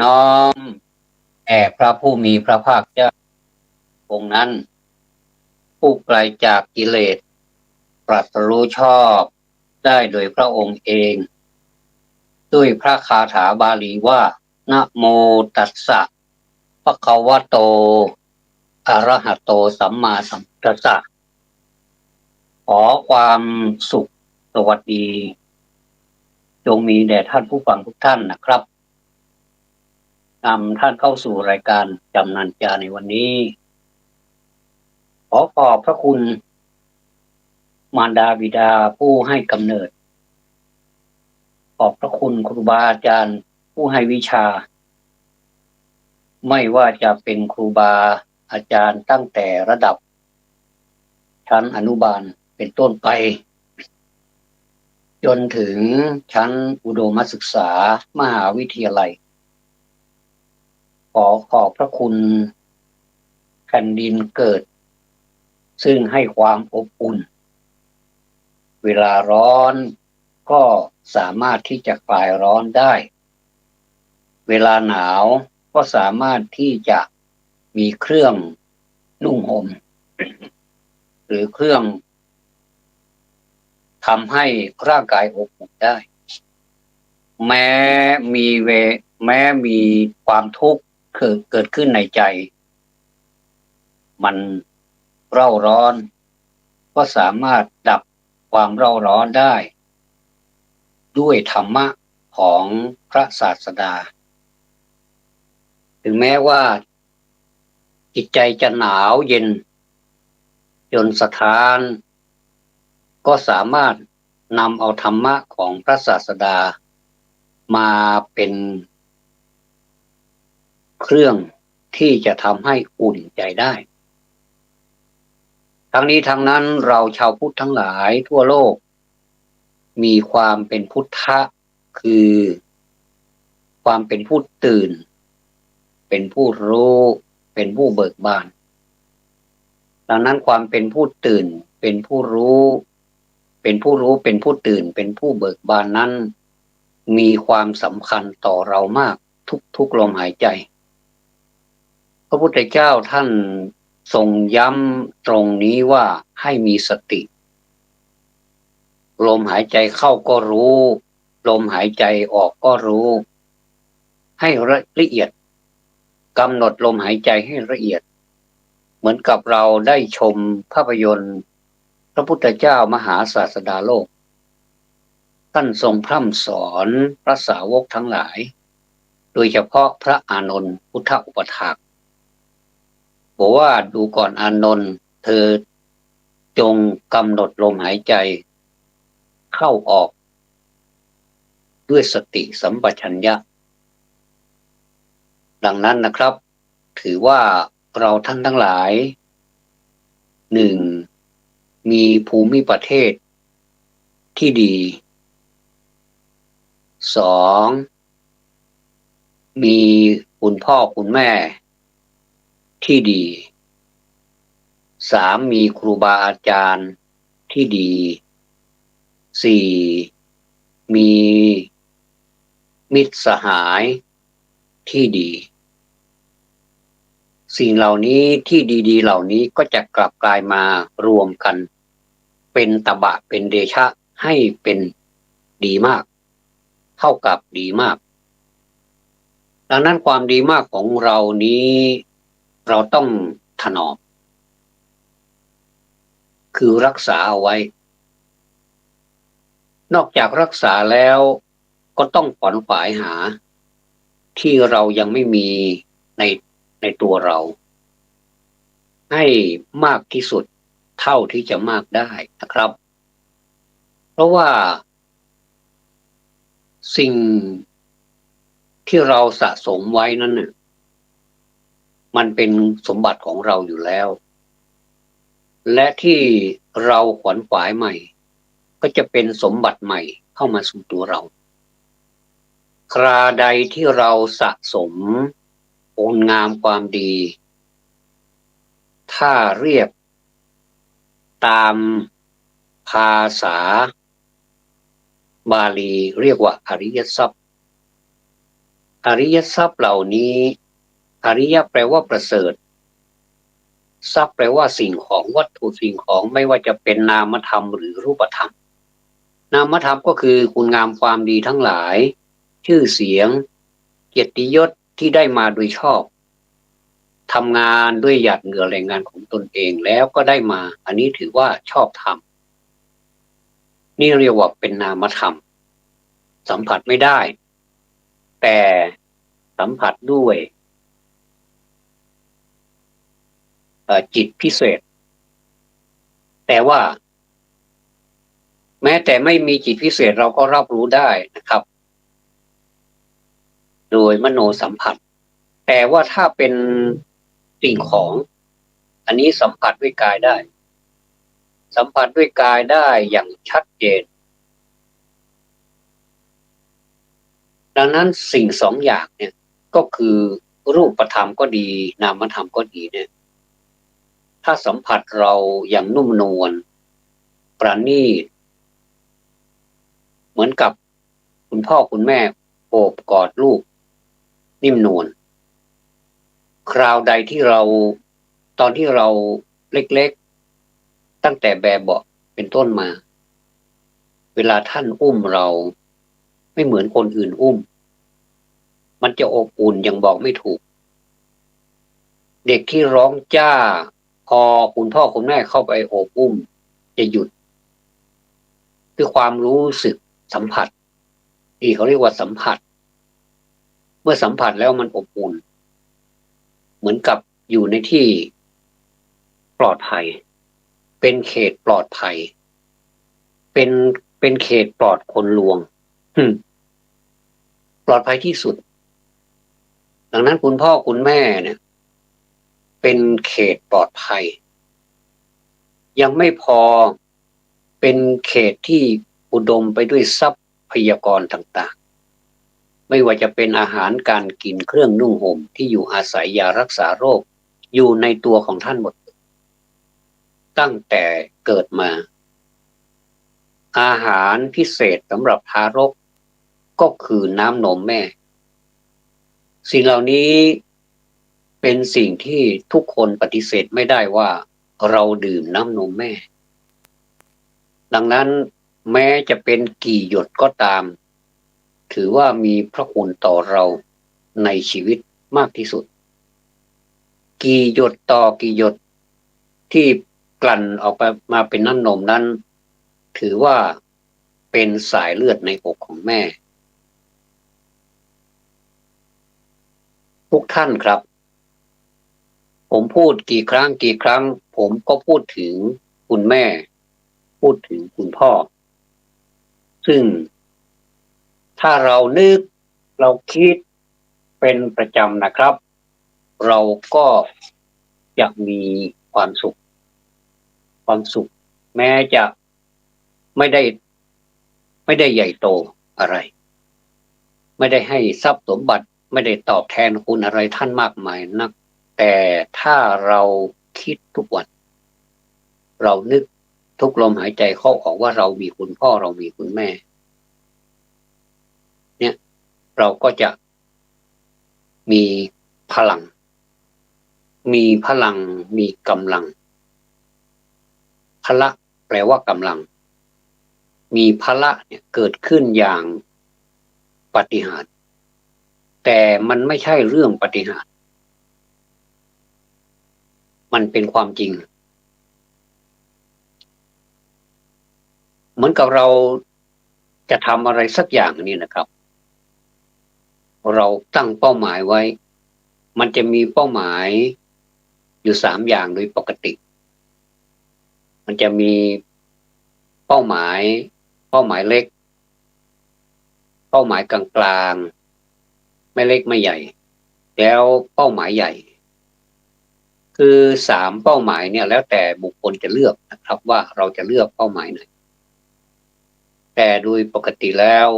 น้อมแด่พระผู้มีพระภาคเจ้าองค์นั้นผู้ไกลจากกิเลสตรัสรู้ชอบได้โดยพระองค์เองด้วยพระคาถาบาลีว่านะโมตัสสะภะคะวะโตอะระหะโตสัมมาสัมพุทธัสสะขอความสุขสวัสดีจงมีแด่ท่านผู้ฟังทุกท่านนะครับนำท่านเข้าสู่รายการจำนันจาในวันนี้ขอขอบพระคุณมารดาบิดาผู้ให้กำเนิดขอบพระคุณครูบาอาจารย์ผู้ให้วิชาไม่ว่าจะเป็นครูบาอาจารย์ตั้งแต่ระดับชั้นอนุบาลเป็นต้นไปจนถึงชั้นอุดมศึกษามหาวิทยาลัยขอขอบพระคุณแผ่นดินเกิดซึ่งให้ความอบอุ่นเวลาร้อนก็สามารถที่จะคลายร้อนได้เวลาหนาวก็สามารถที่จะมีเครื่องนุ่งห่มหรือเครื่องทำให้ร่างกายอบอุ่นได้แม้มีความทุกข์เกิดขึ้นในใจมันเร่าร้อนก็สามารถดับความเร่าร้อนได้ด้วยธรรมะของพระศาสดาถึงแม้ว่าจิตใจจะหนาวเย็นจนสถานก็สามารถนำเอาธรรมะของพระศาสดามาเป็นเครื่องที่จะทำให้อุ่นใจได้ทั้งนี้ทั้งนั้นเราชาวพุทธทั้งหลายทั่วโลกมีความเป็นพุทธะคือความเป็นผู้ตื่นเป็นผู้รู้เป็นผู้เบิกบานดังนั้นความเป็นผู้ตื่นเป็นผู้รู้เป็นผู้ตื่นเป็นผู้เบิกบานนั้นมีความสำคัญต่อเรามากทุกลมหายใจพระพุทธเจ้าท่านทรงย้ำตรงนี้ว่าให้มีสติลมหายใจเข้าก็รู้ลมหายใจออกก็รู้ให้ละเอียดกำหนดลมหายใจให้ละเอียดเหมือนกับเราได้ชมภาพยนตร์พระพุทธเจ้ามหาศาสดาโลกท่านทรงพร่ำสอนพระสาวกทั้งหลายโดยเฉพาะพระอานนท์พุทธอุปถากบอกว่าดูก่อนอานนท์เธอจงกำหนดลมหายใจเข้าออกด้วยสติสัมปชัญญะดังนั้นนะครับถือว่าเราท่านทั้งหลายหนึ่งมีภูมิประเทศที่ดีสองมีคุณพ่อคุณแม่ที่ดีสามมีครูบาอาจารย์ที่ดีสี่มีมิตรสหายที่ดีสิ่งเหล่านี้ที่ดีๆเหล่านี้ก็จะกลับกลายมารวมกันเป็นตบะเป็นเดชะให้เป็นดีมากเท่ากับดีมากดังนั้นความดีมากของเรานี้เราต้องถนอมคือรักษาเอาไว้นอกจากรักษาแล้วก็ต้องขวนขวายหาที่เรายังไม่มีในตัวเราให้มากที่สุดเท่าที่จะมากได้นะครับเพราะว่าสิ่งที่เราสะสมไว้นั้นน่ะมันเป็นสมบัติของเราอยู่แล้วและที่เราขวนขวายใหม่ก็จะเป็นสมบัติใหม่เข้ามาสู่ตัวเราคราใดที่เราสะสมคุณงามความดีถ้าเรียกตามภาษาบาลีเรียกว่าอริยทรัพย์ อริยทรัพย์เหล่านี้อริยแปลว่าประเสริฐทรัพย์แปลว่าสิ่งของวัตถุสิ่งของไม่ว่าจะเป็นนามธรรมหรือรูปธรรมนามธรรมก็คือคุณงามความดีทั้งหลายชื่อเสียงเกียรติยศที่ได้มาโดยชอบทำงานด้วยหยาดเหงื่อแรงงานของตนเองแล้วก็ได้มาอันนี้ถือว่าชอบธรรมนี่เรียกว่าเป็นนามธรรมสัมผัสไม่ได้แต่สัมผัสด้วยจิตพิเศษแต่ว่าแม้แต่ไม่มีจิตพิเศษเราก็รับรู้ได้นะครับโดยมโนสัมผัสแต่ว่าถ้าเป็นสิ่งของอันนี้สัมผัสด้วยกายได้สัมผัสด้วยกายได้อย่างชัดเจนดังนั้นสิ่งสองอย่างเนี่ยก็คือรูปธรรมก็ดีนามธรรมก็ดีเนี่ยถ้าสัมผัสเราอย่างนุ่มนวลประณีตเหมือนกับคุณพ่อคุณแม่โอบกอดลูกนิ่มนวลคราวใดที่เราตอนที่เราเล็กๆตั้งแต่แบบเบาะเป็นต้นมาเวลาท่านอุ้มเราไม่เหมือนคนอื่นอุ้มมันจะอบอุ่นยังบอกไม่ถูกเด็กที่ร้องจ้าพอคุณพ่อคุณแม่เข้าไปโอบอุ้มจะหยุดด้วยความรู้สึกสัมผัสที่เขาเรียกว่าสัมผัสเมื่อสัมผัสแล้วมันอบอุ่นเหมือนกับอยู่ในที่ปลอดภัยเป็นเขตปลอดภัยเป็นเป็นเขตปลอดคนลวงปลอดภัยที่สุดดังนั้นคุณพ่อคุณแม่เนี่ยเป็นเขตปลอดภัยยังไม่พอเป็นเขตที่อุดมไปด้วยทรัพยากรต่างๆไม่ว่าจะเป็นอาหารการกินเครื่องนุ่งห่มที่อยู่อาศัยยารักษาโรคอยู่ในตัวของท่านหมดตั้งแต่เกิดมาอาหารพิเศษสำหรับทารกก็คือน้ำนมแม่สิ่งเหล่านี้เป็นสิ่งที่ทุกคนปฏิเสธไม่ได้ว่าเราดื่มน้ำนมแม่ดังนั้นแม้จะเป็นกี่หยดก็ตามถือว่ามีพระคุณต่อเราในชีวิตมากที่สุดกี่หยดต่อกี่หยดที่กลั่นออกมาเป็นน้ำนมนั้นถือว่าเป็นสายเลือดในอกของแม่ทุกท่านครับผมพูดกี่ครั้งผมก็พูดถึงคุณแม่พูดถึงคุณพ่อซึ่งถ้าเรานึกเราคิดเป็นประจำนะครับเราก็จะมีความสุขแม้จะไม่ได้ใหญ่โตอะไรไม่ได้ให้ทรัพย์สมบัติไม่ได้ตอบแทนคุณอะไรท่านมากมายนักแต่ถ้าเราคิดทุกวันเรานึกทุกลมหายใจเข้าออกว่าเรามีคุณพ่อเรามีคุณแม่เนี่ยเราก็จะมีพลังมีกำลังพละแปลว่ากำลังมีพละเนี่ยเกิดขึ้นอย่างปาฏิหาริย์แต่มันไม่ใช่เรื่องปาฏิหาริย์มันเป็นความจริงเหมือนกับเราจะทำอะไรสักอย่างนี่นะครับเราตั้งเป้าหมายไว้มันจะมีเป้าหมายอยู่3อย่างโดยปกติมันจะมีเป้าหมายเล็กเป้าหมายกลางๆไม่เล็กไม่ใหญ่แล้วเป้าหมายใหญ่คือ3เป้าหมายเนี่ยแล้วแต่บุคคลจะเลือกนะครับว่าเราจะเลือกเป้าหมายไหนแต่โดยปกติแล้ว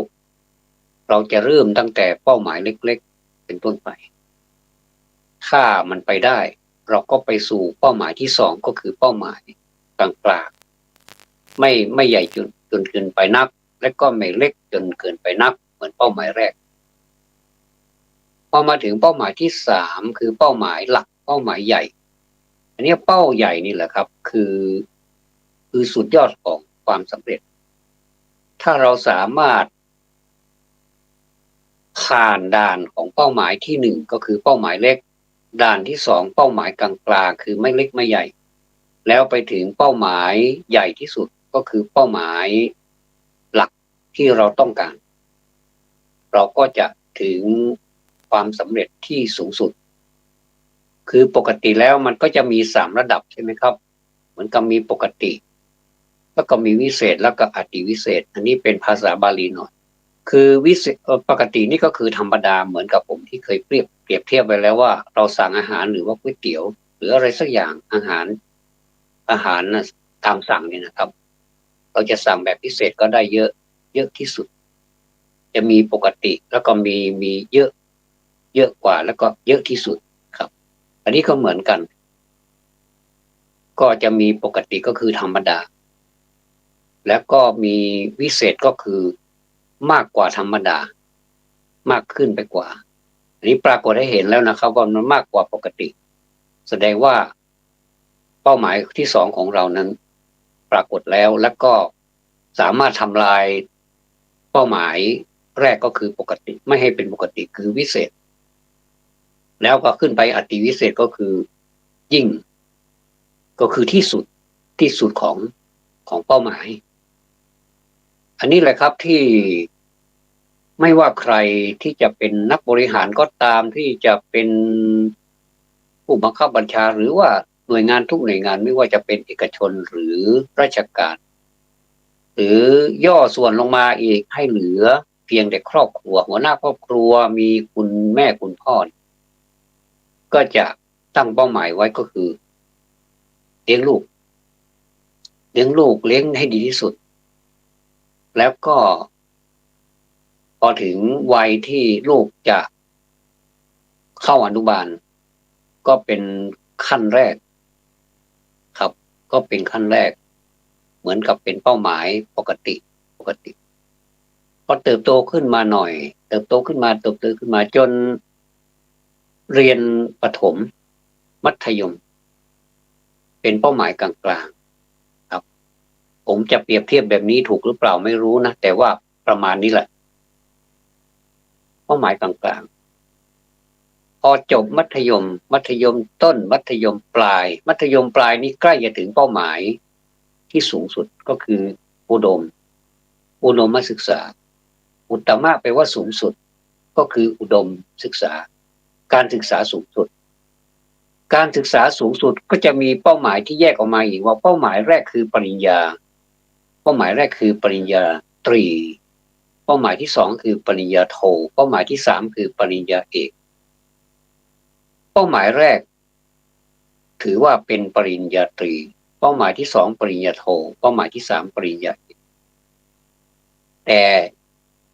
เราจะเริ่มตั้งแต่เป้าหมายเล็กๆเป็นต้นไปถ้ามันไปได้เราก็ไปสู่เป้าหมายที่2ก็คือเป้าหมายกลางๆไม่ใหญ่จนเกินไปนักและก็ไม่เล็กจนเกินไปนักเหมือนเป้าหมายแรก อมาถึงเป้าหมายที่สามคือเป้าหมายหลักเป้าหมายใหญ่อันนี้เป้าใหญ่นี่แหละครับคือสุดยอดของความสำเร็จถ้าเราสามารถผ่านด่านของเป้าหมายที่หนึ่งก็คือเป้าหมายเล็กด่านที่สองเป้าหมายกลางๆคือไม่เล็กไม่ใหญ่แล้วไปถึงเป้าหมายใหญ่ที่สุดก็คือเป้าหมายหลักที่เราต้องการเราก็จะถึงความสำเร็จที่สูงสุดคือปกติแล้วมันก็จะมีสามระดับใช่ไหมครับเหมือนกับมีปกติแล้วก็มีวิเศษแล้วก็อติวิเศษอันนี้เป็นภาษาบาลีหน่อยคือวิเศษปกตินี่ก็คือธรรมดาเหมือนกับผมที่เคยเปรียบเทียบไปแล้วว่าเราสั่งอาหารหรือว่าก๋วยเตี๋ยวหรืออะไรสักอย่างอาหารตามสั่งเนี่ยนะครับเราจะสั่งแบบพิเศษก็ได้เยอะที่สุดจะมีปกติแล้วก็มีเยอะกว่าแล้วก็เยอะที่สุดครับอันนี้ก็เหมือนกันก็จะมีปกติก็คือธรรมดาแล้วก็มีวิเศษก็คือมากกว่าธรรมดามากขึ้นไปกว่าอันนี้ปรากฏให้เห็นแล้วนะครับว่ามันมากกว่าปกติแสดงว่าเป้าหมายที่สองของเรานั้นปรากฏแล้วแล้วก็สามารถทำลายเป้าหมายแรกก็คือปกติไม่ให้เป็นปกติคือวิเศษแล้วก็ขึ้นไปอติวิเศษก็คือยิ่งก็คือที่สุดของเป้าหมายอันนี้แหละครับที่ไม่ว่าใครที่จะเป็นนักบริหารก็ตามที่จะเป็นผู้บังคับบัญชาหรือว่าหน่วยงานทุกหน่วยงานไม่ว่าจะเป็นเอกชนหรือราชการหรือย่อส่วนลงมาอีกให้เหลือเพียงแต่ครอบครัวหัวหน้าครอบครัวมีคุณแม่คุณพ่อก็จะตั้งเป้าหมายไว้ก็คือเลี้ยงลูกเลี้ยงให้ดีที่สุดแล้วก็พอถึงวัยที่ลูกจะเข้าอนุบาลก็เป็นขั้นแรกครับก็เป็นขั้นแรกเหมือนกับเป็นเป้าหมายปกติพอเติบโตขึ้นมาหน่อยเติบโตขึ้นมาจนเรียนประถมมัธยมเป็นเป้าหมายกลางๆครับผมจะเปรียบเทียบแบบนี้ถูกหรือเปล่าไม่รู้นะแต่ว่าประมาณนี้แหละเป้าหมายกลางๆพอจบมัธยมต้นมัธยมปลายนี้ใกล้จะถึงเป้าหมายที่สูงสุดก็คืออุดมศึกษาอุตตมะแปลว่าสูงสุดก็คืออุดมศึกษาการศึกษาสูงสุดการศึกษาสูงสุดก็จะมีเป้าหมายที่แยกออกมาอีกว่าเป้าหมายแรกคือปริญญาเป้าหมายแรกคือปริญญาตรีเป้าหมายที่สองคือปริญญาโทเป้าหมายที่สามคือปริญญาเอกเป้าหมายแรกถือว่าเป็นปริญญาตรีเป้าหมายที่สองปริญญาโทเป้าหมายที่สามปริญญาเอกแต่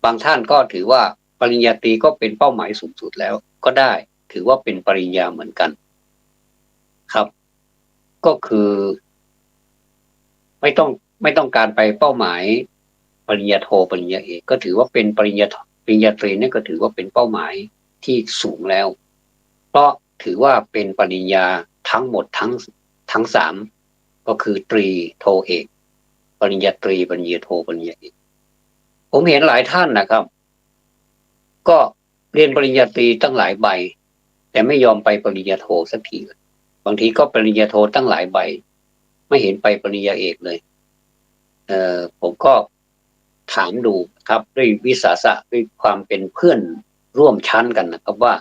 บางท่านก็ถือว่าปริญญาตรีก็เป็นเป้าหมายสูงสุดแล้วก็ได้ถือว่าเป็นปริญญาเหมือนกันครับก็คือไม่ต้องการไปเป้าหมายปริญญาโทปริญญาเอกก็ถือว่าเป็นปริญญาตรีนี่ก็ถือว่าเป็นเป้าหมายที่สูงแล้วเพราะถือว่าเป็นปริญญาทั้งหมดทั้งสามก็คือตรีโทเอกปริญญาตรีปริญญาโทปริญญาเอกผมเห็นหลายท่านนะครับก็เรียนปริญญาตรีตั้งหลายใบแต่ไม่ยอมไปปริญญาโทสักทีบางทีก็ปริญญาโทตั้งหลายใบไม่เห็นไปปริญญาเอกเลยผมก็ถามดูครับด้วยวิสาสะด้วยความเป็นเพื่อนร่วมชั้นกันนะครับว่า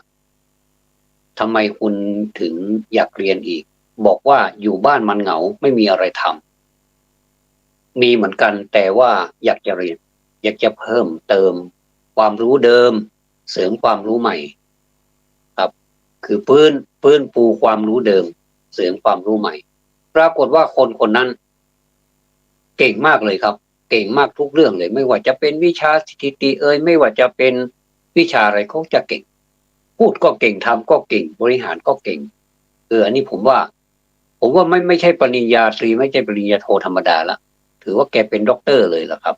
ทำไมคุณถึงอยากเรียนอีกบอกว่าอยู่บ้านมันเหงาไม่มีอะไรทำมีเหมือนกันแต่ว่าอยากจะเรียนอยากจะเพิ่มเติมความรู้เดิมเสริมความรู้ใหม่ครับคือพื้นปูความรู้เดิมเสริมความรู้ใหม่ปรากฏว่าคนนั้นเก่งมากเลยครับเก่งมากทุกเรื่องเลยไม่ว่าจะเป็นวิชาสถิติไม่ว่าจะเป็นวิชาอะไรเขาจะเก่งพูดก็เก่งทำก็เก่งบริหารก็เก่งอันนี้ผมว่าไม่ใช่ปริญญาตรีไม่ใช่ปริญญาโทธรรมดาละถือว่าแกเป็นด็อกเตอร์เลยล่ะครับ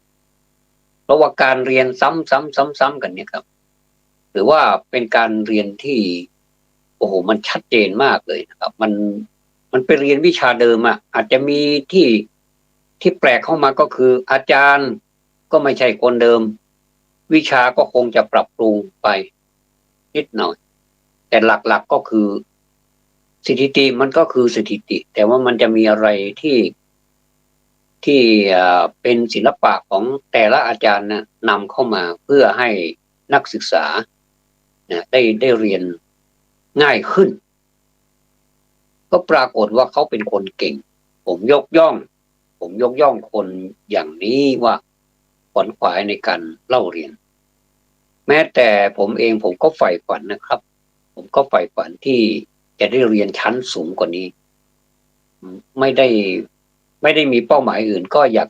เพราะว่าการเรียนซ้ำกันเนี่ยครับ หรือว่าเป็นการเรียนที่โอ้โหมันชัดเจนมากเลยนะครับมันไปเรียนวิชาเดิมอ่ะอาจจะมีที่แปลกเข้ามาก็คืออาจารย์ก็ไม่ใช่คนเดิมวิชาก็คงจะปรับปรุงไปนิดหน่อยแต่หลักๆก็คือสถิติมันก็คือสถิติ แต่ว่ามันจะมีอะไรที่เป็นศิลปะของแต่ละอาจารย์นะนำเข้ามาเพื่อให้นักศึกษาได้เรียนง่ายขึ้นก็ปรากฏว่าเขาเป็นคนเก่งผมยกย่องผมยกย่องคนอย่างนี้ว่าขวนขวายในการเล่าเรียนแม้แต่ผมเองผมก็ใฝ่ฝันนะครับผมก็ใฝ่ฝันที่จะได้เรียนชั้นสูงกว่านี้ไม่ได้ไม่ได้มีเป้าหมายอื่นก็อยาก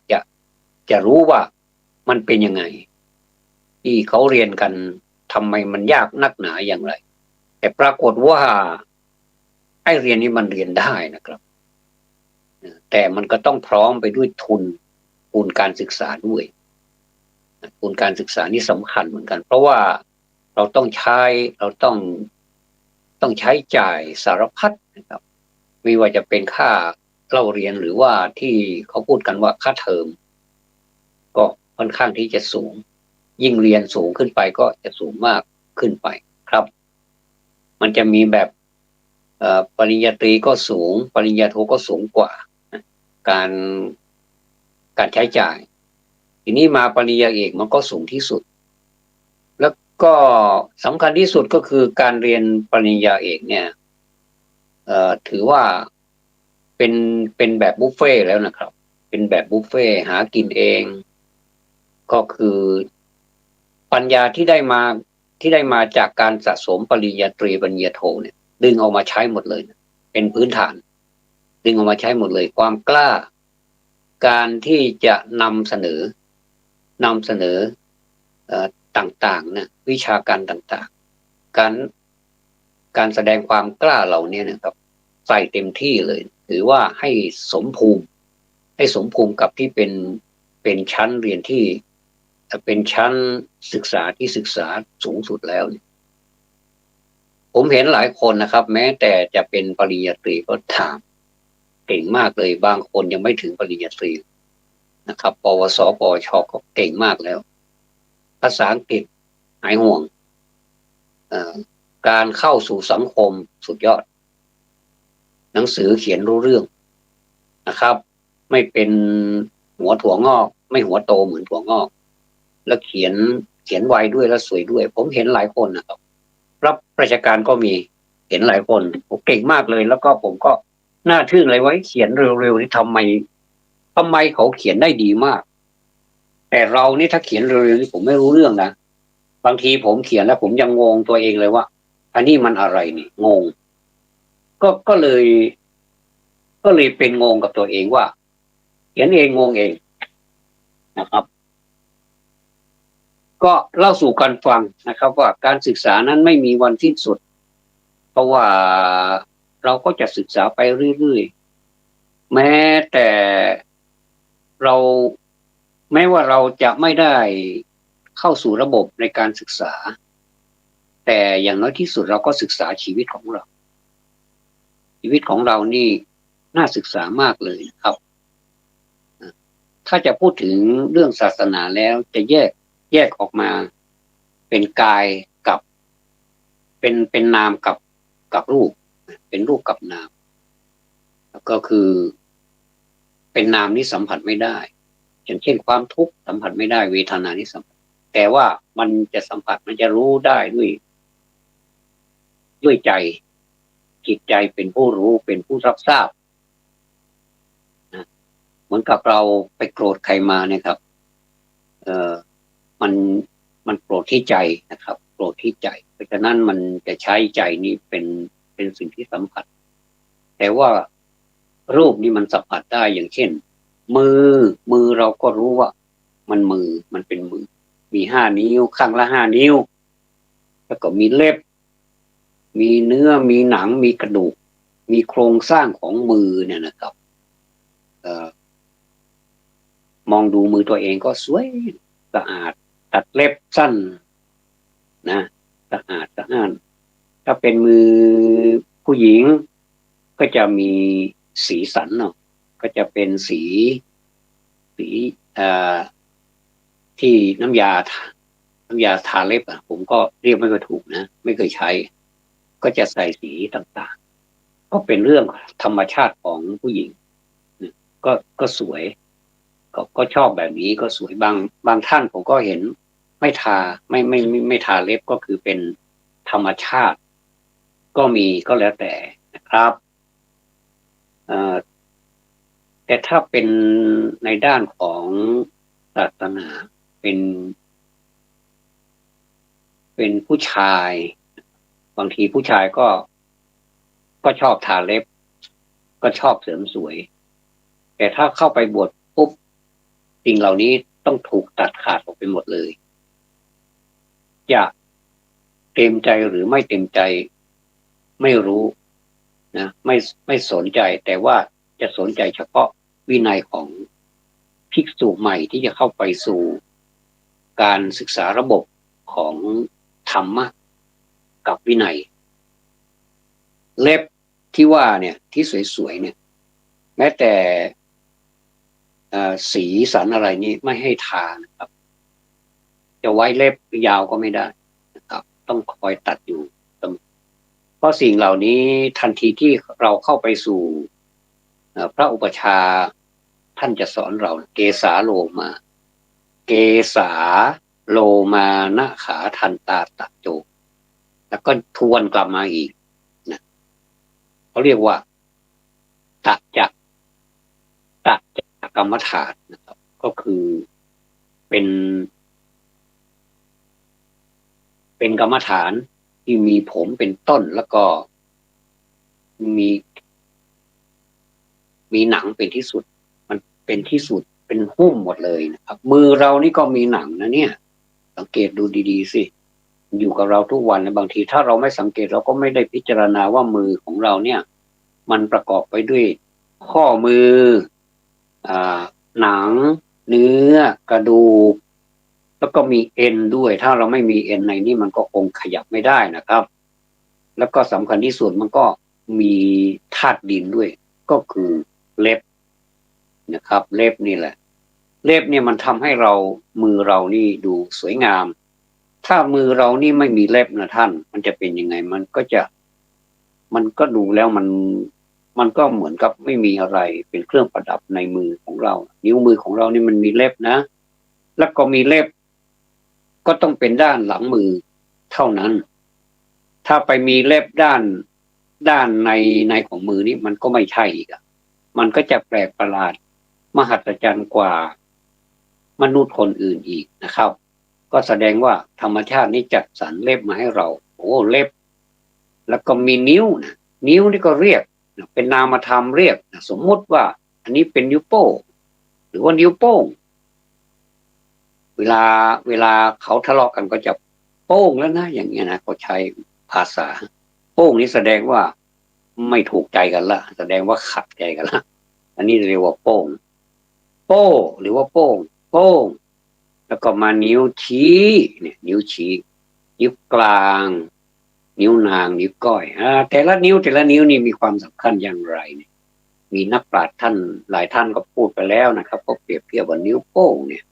จะรู้ว่ามันเป็นยังไงที่เขาเรียนกันทำไมมันยากนักหนาอย่างไรแต่ปรากฏว่าไอ้เรียนนี้มันเรียนได้นะครับแต่มันก็ต้องพร้อมไปด้วยทุนการศึกษาด้วยทุนการศึกษานี่สำคัญเหมือนกันเพราะว่าเราต้องใช้เราต้องใช้จ่ายสารพัดนะครับไม่ว่าจะเป็นค่าเล่าเรียนหรือว่าที่เขาพูดกันว่าค่าเทอมก็ค่อนข้างที่จะสูงยิ่งเรียนสูงขึ้นไปก็จะสูงมากขึ้นไปครับมันจะมีแบบปริญญาตรีก็สูงปริญญาโทก็สูงกว่าการการใช้จ่ายทีนี้มาปริญญาเอกมันก็สูงที่สุดแล้วก็สำคัญที่สุดก็คือการเรียนปริญญาเอกเนี่ยถือว่าเป็นแบบบุฟเฟ่แล้วนะครับเป็นแบบบุฟเฟ่หากินเองก็คือปัญญาที่ได้มาจากการสะสมปริญญาตรีปริญญาโทเนี่ยดึงออกมาใช้หมดเลยนะเป็นพื้นฐานดึงออกมาใช้หมดเลยความกล้าการที่จะนำเสนอต่างๆนะวิชาการต่างๆการแสดงความกล้าเหล่านี้นะครับใส่เต็มที่เลยถือว่าให้สมภูมิกับที่เป็นชั้นเรียนที่เป็นชั้นศึกษาที่ศึกษาสูงสุดแล้วผมเห็นหลายคนนะครับแม้แต่จะเป็นปริญญาตรีก็ถามเก่งมากเลยบางคนยังไม่ถึงปริญญาตรีนะครับปวสปวชก็เก่งมากแล้วภาษาอังกฤษหายห่วงการเข้าสู่สังคมสุดยอดหนังสือเขียนรู้เรื่องนะครับไม่เป็นหัวถั่วงอกไม่หัวโตเหมือนถั่วงอกแล้วเขียนไวด้วยแล้วสวยด้วยผมเห็นหลายคนนะครับรับราชการก็มีเห็นหลายคนผมเก่งมากเลยแล้วก็ผมก็น่าทึ่งเลยว่าเขียนเร็วๆนี่ทำไมเขาเขียนได้ดีมากแต่เรานี่ถ้าเขียนเร็วๆนี่ผมไม่รู้เรื่องนะบางทีผมเขียนแล้วผมยังงงตัวเองเลยว่าอันนี้มันอะไรนี่งงก็เลยเป็นงงกับตัวเองว่าเขียนเองงงเองนะครับก็เล่าสู่กันฟังนะครับว่าการศึกษานั้นไม่มีวันสิ้นสุดเพราะว่าเราก็จะศึกษาไปเรื่อยๆแม้แต่เราแม้ว่าเราจะไม่ได้เข้าสู่ระบบในการศึกษาแต่อย่างน้อยที่สุดเราก็ศึกษาชีวิตของเรานี่น่าศึกษามากเลยครับถ้าจะพูดถึงเรื่องศาสนาแล้วจะแยกออกมาเป็นกายกับเป็นนามกับรูปเป็นรูปกับนามก็คือเป็นนามนี้สัมผัสไม่ได้อย่างเช่นความทุกข์สัมผัสไม่ได้เวทนานี้สัมผัสแต่ว่ามันจะสัมผัสมันจะรู้ได้ด้วยใจจิตใจเป็นผู้รู้เป็นผู้รับทราบนะเหมือนกับเราไปโกรธใครมาเนี่ยครับเอ่อมันโกรธที่ใจนะครับโกรธที่ใจเพราะฉะนั้นมันจะใช้ใจนี่เป็นสิ่งที่สัมผัสแต่ว่ารูปนี่มันสัมผัสได้อย่างเช่นมือเราก็รู้ว่ามันเป็นมือมี5 นิ้วข้างละ5 นิ้วแล้วก็มีเล็บมีเนื้อมีหนังมีกระดูกมีโครงสร้างของมือเนี่ยนะครับมองดูมือตัวเองก็สวยสะอาดตัดเล็บสั้นนะ สะอาดสะอ้านถ้าเป็นมือผู้หญิงก็จะมีสีสันเนาะก็จะเป็นสีอ่าที่น้ำยาทาเล็บผมก็เรียกไม่ค่อยถูกนะไม่เคยใช้ก็จะใส่สีต่างๆก็เป็นเรื่องธรรมชาติของผู้หญิงก็สวยก็ชอบแบบนี้ก็สวยบางท่านผมก็เห็นไม่ทาไม่ทาเล็บก็คือเป็นธรรมชาติก็มีก็แล้วแต่นะครับแต่ถ้าเป็นในด้านของศาสนาเป็นเป็นผู้ชายบางทีผู้ชายก็ชอบทาเล็บก็ชอบเสริมสวยแต่ถ้าเข้าไปบวชปุ๊บสิ่งเหล่านี้ต้องถูกตัดขาดออกไปหมดเลยจะเต็มใจหรือไม่เต็มใจไม่รู้นะไม่สนใจแต่ว่าจะสนใจเฉพาะวินัยของภิกษุใหม่ที่จะเข้าไปสู่การศึกษาระบบของธรรมะกับวินัยเล็บที่ว่าเนี่ยที่สวยๆเนี่ยแม้แต่สีสันอะไรนี้ไม่ให้ทานะครับจะไว้เล็บยาวก็ไม่ได้นะครับต้องคอยตัดอยู่เพราะสิ่งเหล่านี้ทันทีที่เราเข้าไปสู่พระอุปชาท่านจะสอนเราเกสาโลมาเกสาโลมานะขาทันตาตะโจแล้วก็ทวนกลับมาอีกนะเขาเรียกว่าตะจักกรรมฐานนะครับก็คือเป็นกรรมฐานที่มีผมเป็นต้นแล้วก็มีหนังเป็นที่สุดมันเป็นที่สุดเป็นหุ้มหมดเลยนะครับมือเรานี่ก็มีหนังนะเนี่ยสังเกตดูดีๆสิอยู่กับเราทุกวันนะบางทีถ้าเราไม่สังเกตเราก็ไม่ได้พิจารณาว่ามือของเราเนี่ยมันประกอบไปด้วยข้อมือหนังเนื้อกระดูกแล้วก็มีเอ็นด้วยถ้าเราไม่มีเอ็นในนี้มันก็คงขยับไม่ได้นะครับแล้วก็สำคัญที่สุดมันก็มีธาตุดินด้วยก็คือเล็บนะครับเล็บนี่แหละเล็บเนี่ยมันทำให้เรามือเรานี่ดูสวยงามถ้ามือเรานี่ไม่มีเล็บนะท่านมันจะเป็นยังไงมันก็ดูแล้วมันก็เหมือนกับไม่มีอะไรเป็นเครื่องประดับในมือของเรานิ้วมือของเรานี่มันมีเล็บนะแล้วก็มีเล็บก็ต้องเป็นด้านหลังมือเท่านั้นถ้าไปมีเล็บด้านในของมือนี่มันก็ไม่ใช่อีกมันก็จะแปลกประหลาดมหัศจรรย์กว่ามนุษย์คนอื่นอีกนะครับก็แสดงว่าธรรมชาตินี้จัดสรรเล็บมาให้เราโอ้เล็บแล้วก็มีนิ้วนะนิ้วนี่ก็เรียกเป็นนามธรรมเรียกสมมติว่าอันนี้เป็นนิ้วโป้งหรือว่านิ้วโป้งเวลาเขาทะเลาะกันก็จะโป้งแล้วนะอย่างเงี้ยนะก็ใช้ภาษาโป้งนี้แสดงว่าไม่ถูกใจกันละแสดงว่าขัดใจกันละอันนี้เรียกว่าโป้งโป้หรือว่าโป้งโป้งแล้วก็มานิ้วชี้เนี่ยนิ้วชี้นิ้วกลางนิ้วนางนิ้วก้อยแต่ละนิ้วนี่มีความสำคัญอย่างไรเนี่ยมีนักปราชญ์ท่านหลายท่านก็พูดไปแล้วนะครับก็เปรียบเทียบว่านิ้วโป้งเนี่ย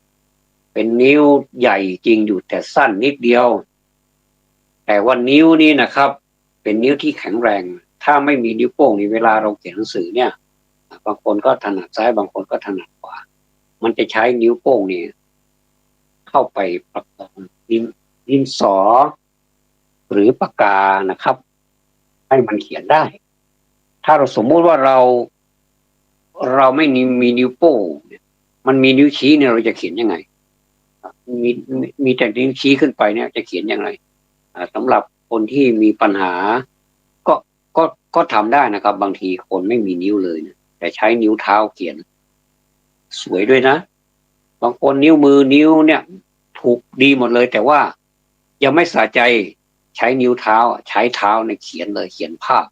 เป็นนิ้วใหญ่จริงอยู่แต่สั้นนิดเดียวแต่ว่านิ้วนี้นะครับเป็นนิ้วที่แข็งแรงถ้าไม่มีนิ้วโป้งนี่เวลาเราเขียนหนังสือเนี่ยบางคนก็ถนัดซ้ายบางคนก็ถนัดขวามันจะใช้นิ้วโป้งนี่เข้าไปประกอบดินสอหรือปากกานะครับให้มันเขียนได้ถ้าเราสมมุติว่าเราไม่มีนิ้วโป้งมันมีนิ้วชี้เนี่ยเราจะเขียนยังไงมีแต่นิ้วชี้ขึ้นไปเนี่ยจะเขียนยังไงสำหรับคนที่มีปัญหาก็ก็ทำได้นะครับบางทีคนไม่มีนิ้วเลยนะแต่ใช้นิ้วเท้าเขียนสวยด้วยนะบางคนนิ้วมือนิ้วเนี่ยถูกดีหมดเลยแต่ว่ายังไม่สะใจใช้นิ้วเท้าใช้เท้าในเขียนเลยเขียนภาพ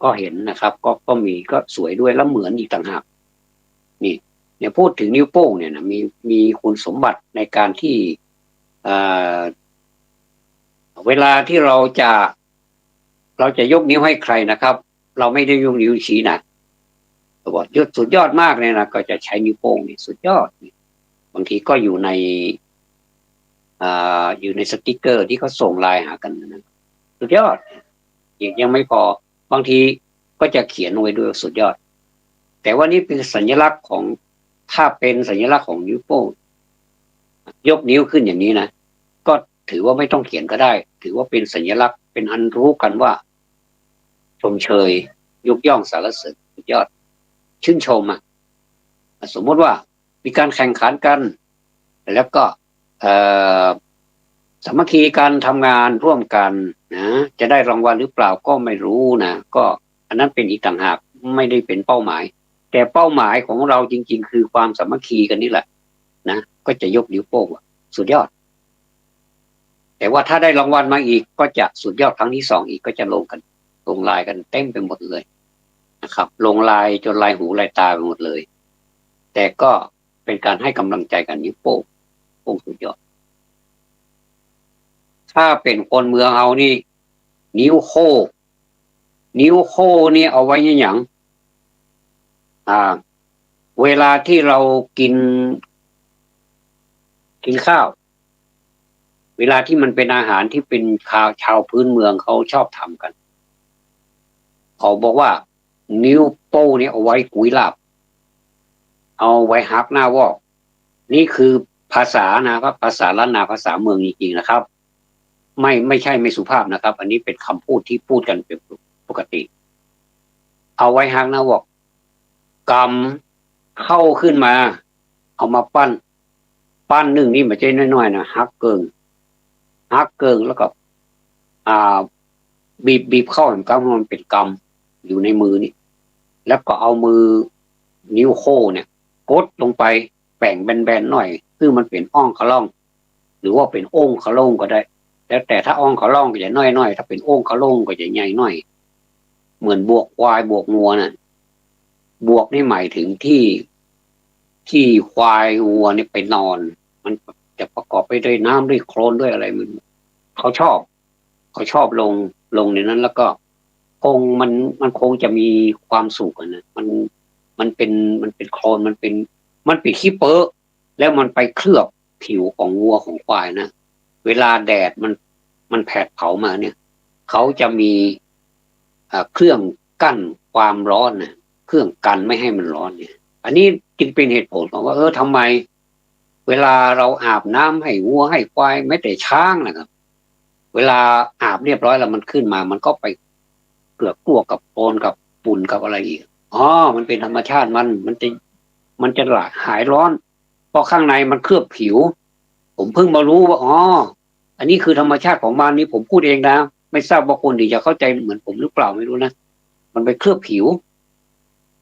ก็เห็นนะครับก็มีก็สวยด้วยแล้วเหมือนอีกต่างหากนี่เนี่ยพูดถึงนิ้วโป้งเนี่ยนะมีคุณสมบัติในการที่ เวลาที่เราจะยกนิ้วให้ใครนะครับเราไม่ได้ยกนิ้วชี้นะบอกยศสุดยอดมากเลยนะก็จะใช้นิ้วโป้งนี่สุดยอดบางทีก็อยู่ในสติกเกอร์ที่เขาส่งไลน์หากันนะสุดยอดยังไม่พอบางทีก็จะเขียนไว้ด้วยสุดยอดแต่ว่านี่เป็นสัญลักษณ์ของถ้าเป็นสัญลักษณ์ของนิ้วโป้งยกนิ้วขึ้นอย่างนี้นะก็ถือว่าไม่ต้องเขียนก็ได้ถือว่าเป็นสัญลักษณ์เป็นอันรู้กันว่าชมเชยยกย่องสรรเสริญสุดยอดชื่นชมสมมติว่ามีการแข่งขันกันแล้วก็สามัคคีการทำงานร่วมกันนะจะได้รางวัลหรือเปล่าก็ไม่รู้นะก็อันนั้นเป็นอีกต่างหากไม่ได้เป็นเป้าหมายแต่เป้าหมายของเราจริงๆคือความสามัคคีกันนี่แหละนะก็จะยกนิ้วโป้งสุดยอดแต่ว่าถ้าได้รางวัลมาอีกก็จะสุดยอดครั้งที่2อีกก็จะลงลายกันเต็มไปหมดเลยนะครับลงลายจนลายหูลายตาไปหมดเลยแต่ก็เป็นการให้กำลังใจกันนิ้วโป้งสุดยอดถ้าเป็นคนเมืองเอานี่นิ้วโค้นี่เอาไว้อย่างเวลาที่เรากินข้าวเวลาที่มันเป็นอาหารที่เป็นชาวพื้นเมืองเขาชอบทำกันเขาบอกว่านิ้วโป้นี่เอาไว้กุยลาบเอาไว้ฮักหน้าวอกนี่คือภาษานะครับภาษาล้านนาภาษาเมืองจริงๆนะครับไม่ใช่ไม่สุภาพนะครับอันนี้เป็นคำพูดที่พูดกันเป็นปกติเอาไว้ฮักหน้าวอกกำเข้าขึ้นมาเอามาปั้นหนึ่งนี่ไม่ใช่น้อยๆนะฮักเกิงแล้วก็บีบเข้าเห็นกำมันเป็นกำอยู่ในมือนี่แล้วก็เอามือนิ้วโค้เนี่ยกดลงไปแบ่งแบนๆหน่อยคือมันเป็นอ่องขล่องหรือว่าเป็นโอ่งขล่องก็ได้แล้วแต่ถ้าอ่องขล่องก็จะน้อยๆถ้าเป็นโอ่งขล่องก็จะใหญ่หน่อยเหมือนบวกควายบวกงัวน่ะบวกนี่หมายถึงที่ควายวัวนี่ไปนอนมันจะประกอบไปด้วยน้ำด้วยโคลนด้วยอะไรเขาชอบลงในนั้นแล้วก็คงมันคงจะมีความสุขนะมันเป็นโคลนมันเป็นขี้เปอะแล้วมันไปเคลือบผิวของวัวของควายนะเวลาแดดมันแผดเผามาเนี่ยเขาจะมีเครื่องกั้นความร้อนนะเครื่องกันไม่ให้มันร้อนเนี่ยอันนี้จึงเป็นเหตุผลของว่าทำไมเวลาเราอาบน้ำให้วัวให้ควายแม้แต่ช้างนะครับเวลาอาบเรียบร้อยแล้วมันขึ้นมามันก็ไปเกลือกกลัวกับโคลนกับฝุ่นกับอะไรอีกมันเป็นธรรมชาติมันจะหายร้อนเพราะข้างในมันเคลือบผิวผมเพิ่งมารู้ว่าอันนี้คือธรรมชาติของมันนี่ผมพูดเองนะไม่ทราบว่าคนที่จะเข้าใจเหมือนผมหรือเปล่าไม่รู้นะมันไปเคลือบผิว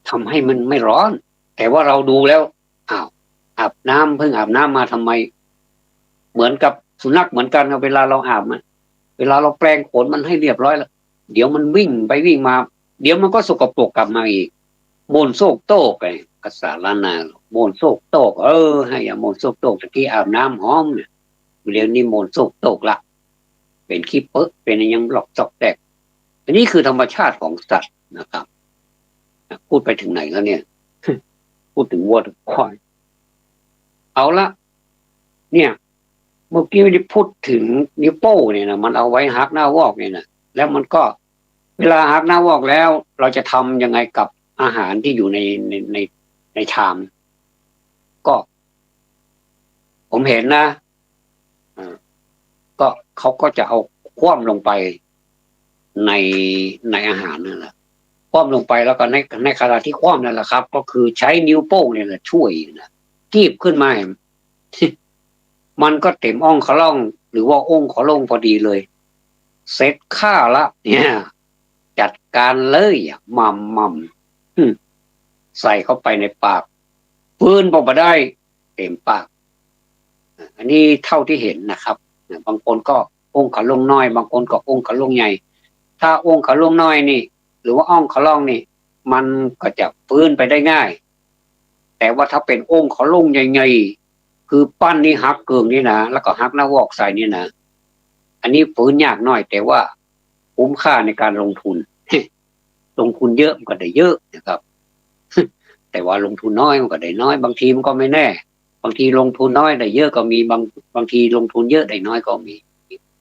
ทำให้มันไม่ร้อนแต่ว่าเราดูแล้วอาบน้ำเพิ่งอาบน้ำมาทำไมเหมือนกับสุนัขเหมือนกันเวลาเราอาบมันเวลาเราแปรงขนมันให้เรียบร้อยแล้วเดี๋ยวมันวิ่งไปวิ่งมาเดี๋ยวมันก็สกปรกกลับมาอีกโมนโซกโตกไงภาษาล้านนาโมนโซกโตกให้อย่าโมนโซกโตกตะกี้อาบน้ำหอมเนี่ยเดี๋ยวนี้โมนโซกโตกละเป็นขี้เปอะเป็นยังหลอกจอกแตกอันนี้คือธรรมชาติของสัตว์นะครับพูดไปถึงไหนแล้วเนี่ย พูดถึงวัวถึงควายเอาละเนี่ยเมื่อกี้ได้พูดถึงนิ้วโป้เนี่ยนะมันเอาไว้ฮักหน้าวอกเนี่ยนะแล้วมันก็เวลาฮักหน้าวอกแล้วเราจะทำยังไงกับอาหารที่อยู่ในชามก็ผมเห็นนะก็เขาก็จะเอาคว่ำลงไปในอาหารนั่นแหละคว่ำลงไปแล้วก็ในขณะที่คว่ำนั่นแหละครับก็คือใช้นิ้วโป้งเนี่ยแหละช่วยนะกีบขึ้นมามันก็เต็มอ่องขล่องหรือว่าองค์ขล่องพอดีเลยเสร็จข้าละเนี่ยจัดการเลยมัมใส่เข้าไปในปากปืนบอกมาได้เต็มปากอันนี้เท่าที่เห็นนะครับบางคนก็องค์ขล่องน้อยบางคนก็องค์ขล่องใหญ่ถ้าองค์ขล่องน้อยนี่หรือว่าอ่องขล่องนี่มันก็จะฟื้นไปได้ง่ายแต่ว่าถ้าเป็นองค์ขล่องใหญ่ๆคือปั้นนี่ฮักเกิงนี่นะแล้วก็ฮักหน้าวอกใส่นี่นะ อันนี้ฝืนยากหน่อยแต่ว่าคุ้มค่าในการลงทุน ลงทุนเยอะมันก็ได้เยอะนะครับ แต่ว่าลงทุนน้อยมันก็ได้น้อยบางทีมันก็ไม่แน่บางทีลงทุนน้อยได้เยอะก็มีบางทีลงทุนเยอะได้น้อยก็มี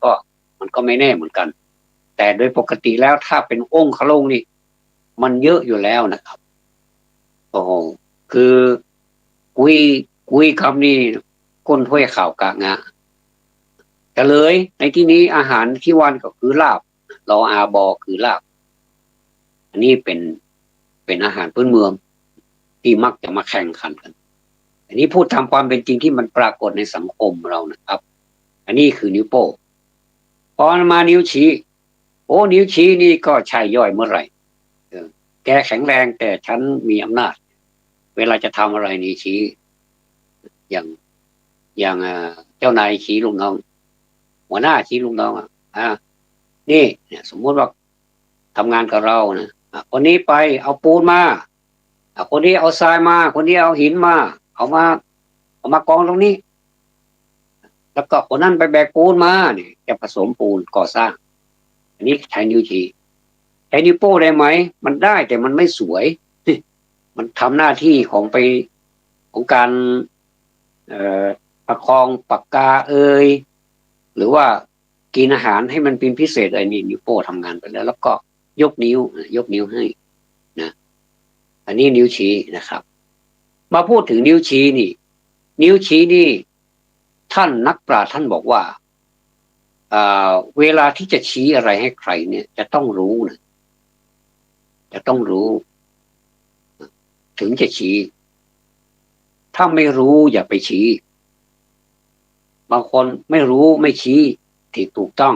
ก็มันก็ไม่แน่เหมือนกันแต่โดยปกติแล้วถ้าเป็นองค์ขลงนี่มันเยอะอยู่แล้วนะครับโอ้โหคือกุยคำนี้ก้นถ้วยข่าวกะงะแต่เลยในที่นี้อาหารที่วันก็คือลาบรออาบอคือลาบอันนี้เป็นอาหารพื้นเมืองที่มักจะมาแข่งขันกันอันนี้พูดตามความเป็นจริงที่มันปรากฏในสังคมเรานะครับอันนี้คือนิ้วโป้งพอมานิ้วชี้โอ้นิ้วชี้นี่ก็ใช่ย่อยเมื่อไหร่แกแข็งแรงแต่ฉันมีอำนาจเวลาจะทำอะไรนี่ชี้อย่างอย่างเจ้านายชี้ลูกน้องหัวหน้าชี้ลูกน้องนี่เนี่ยสมมุติว่าทำงานกับเรานะคนนี้ไปเอาปูนมาคนนี้เอาทรายมาคนนี้เอาหินมาเอามากองตรงนี้แล้วก็คนนั้นไปแบกปูนมาเนี่ยจะผสมปูนก่อสร้างอันนี้ใช้นิ้วชี้ใช้นิ้วโป้ได้ไหมมันได้แต่มันไม่สวย มันทำหน้าที่ของการประคองปากกาหรือว่ากินอาหารให้มันเป็นพิเศษนี่นิ้วโป้ทำงานไปแล้วก็ยกนิ้วให้นะอันนี้นิ้วชี้นะครับมาพูดถึงนิ้วชี้นี่ท่านนักปราชญ์ท่านบอกว่าเวลาที่จะชี้อะไรให้ใครเนี่ยจะต้องรู้นะจะต้องรู้ถึงจะชี้ถ้าไม่รู้อย่าไปชี้บางคนไม่รู้ไม่ชี้ที่ถูกต้อง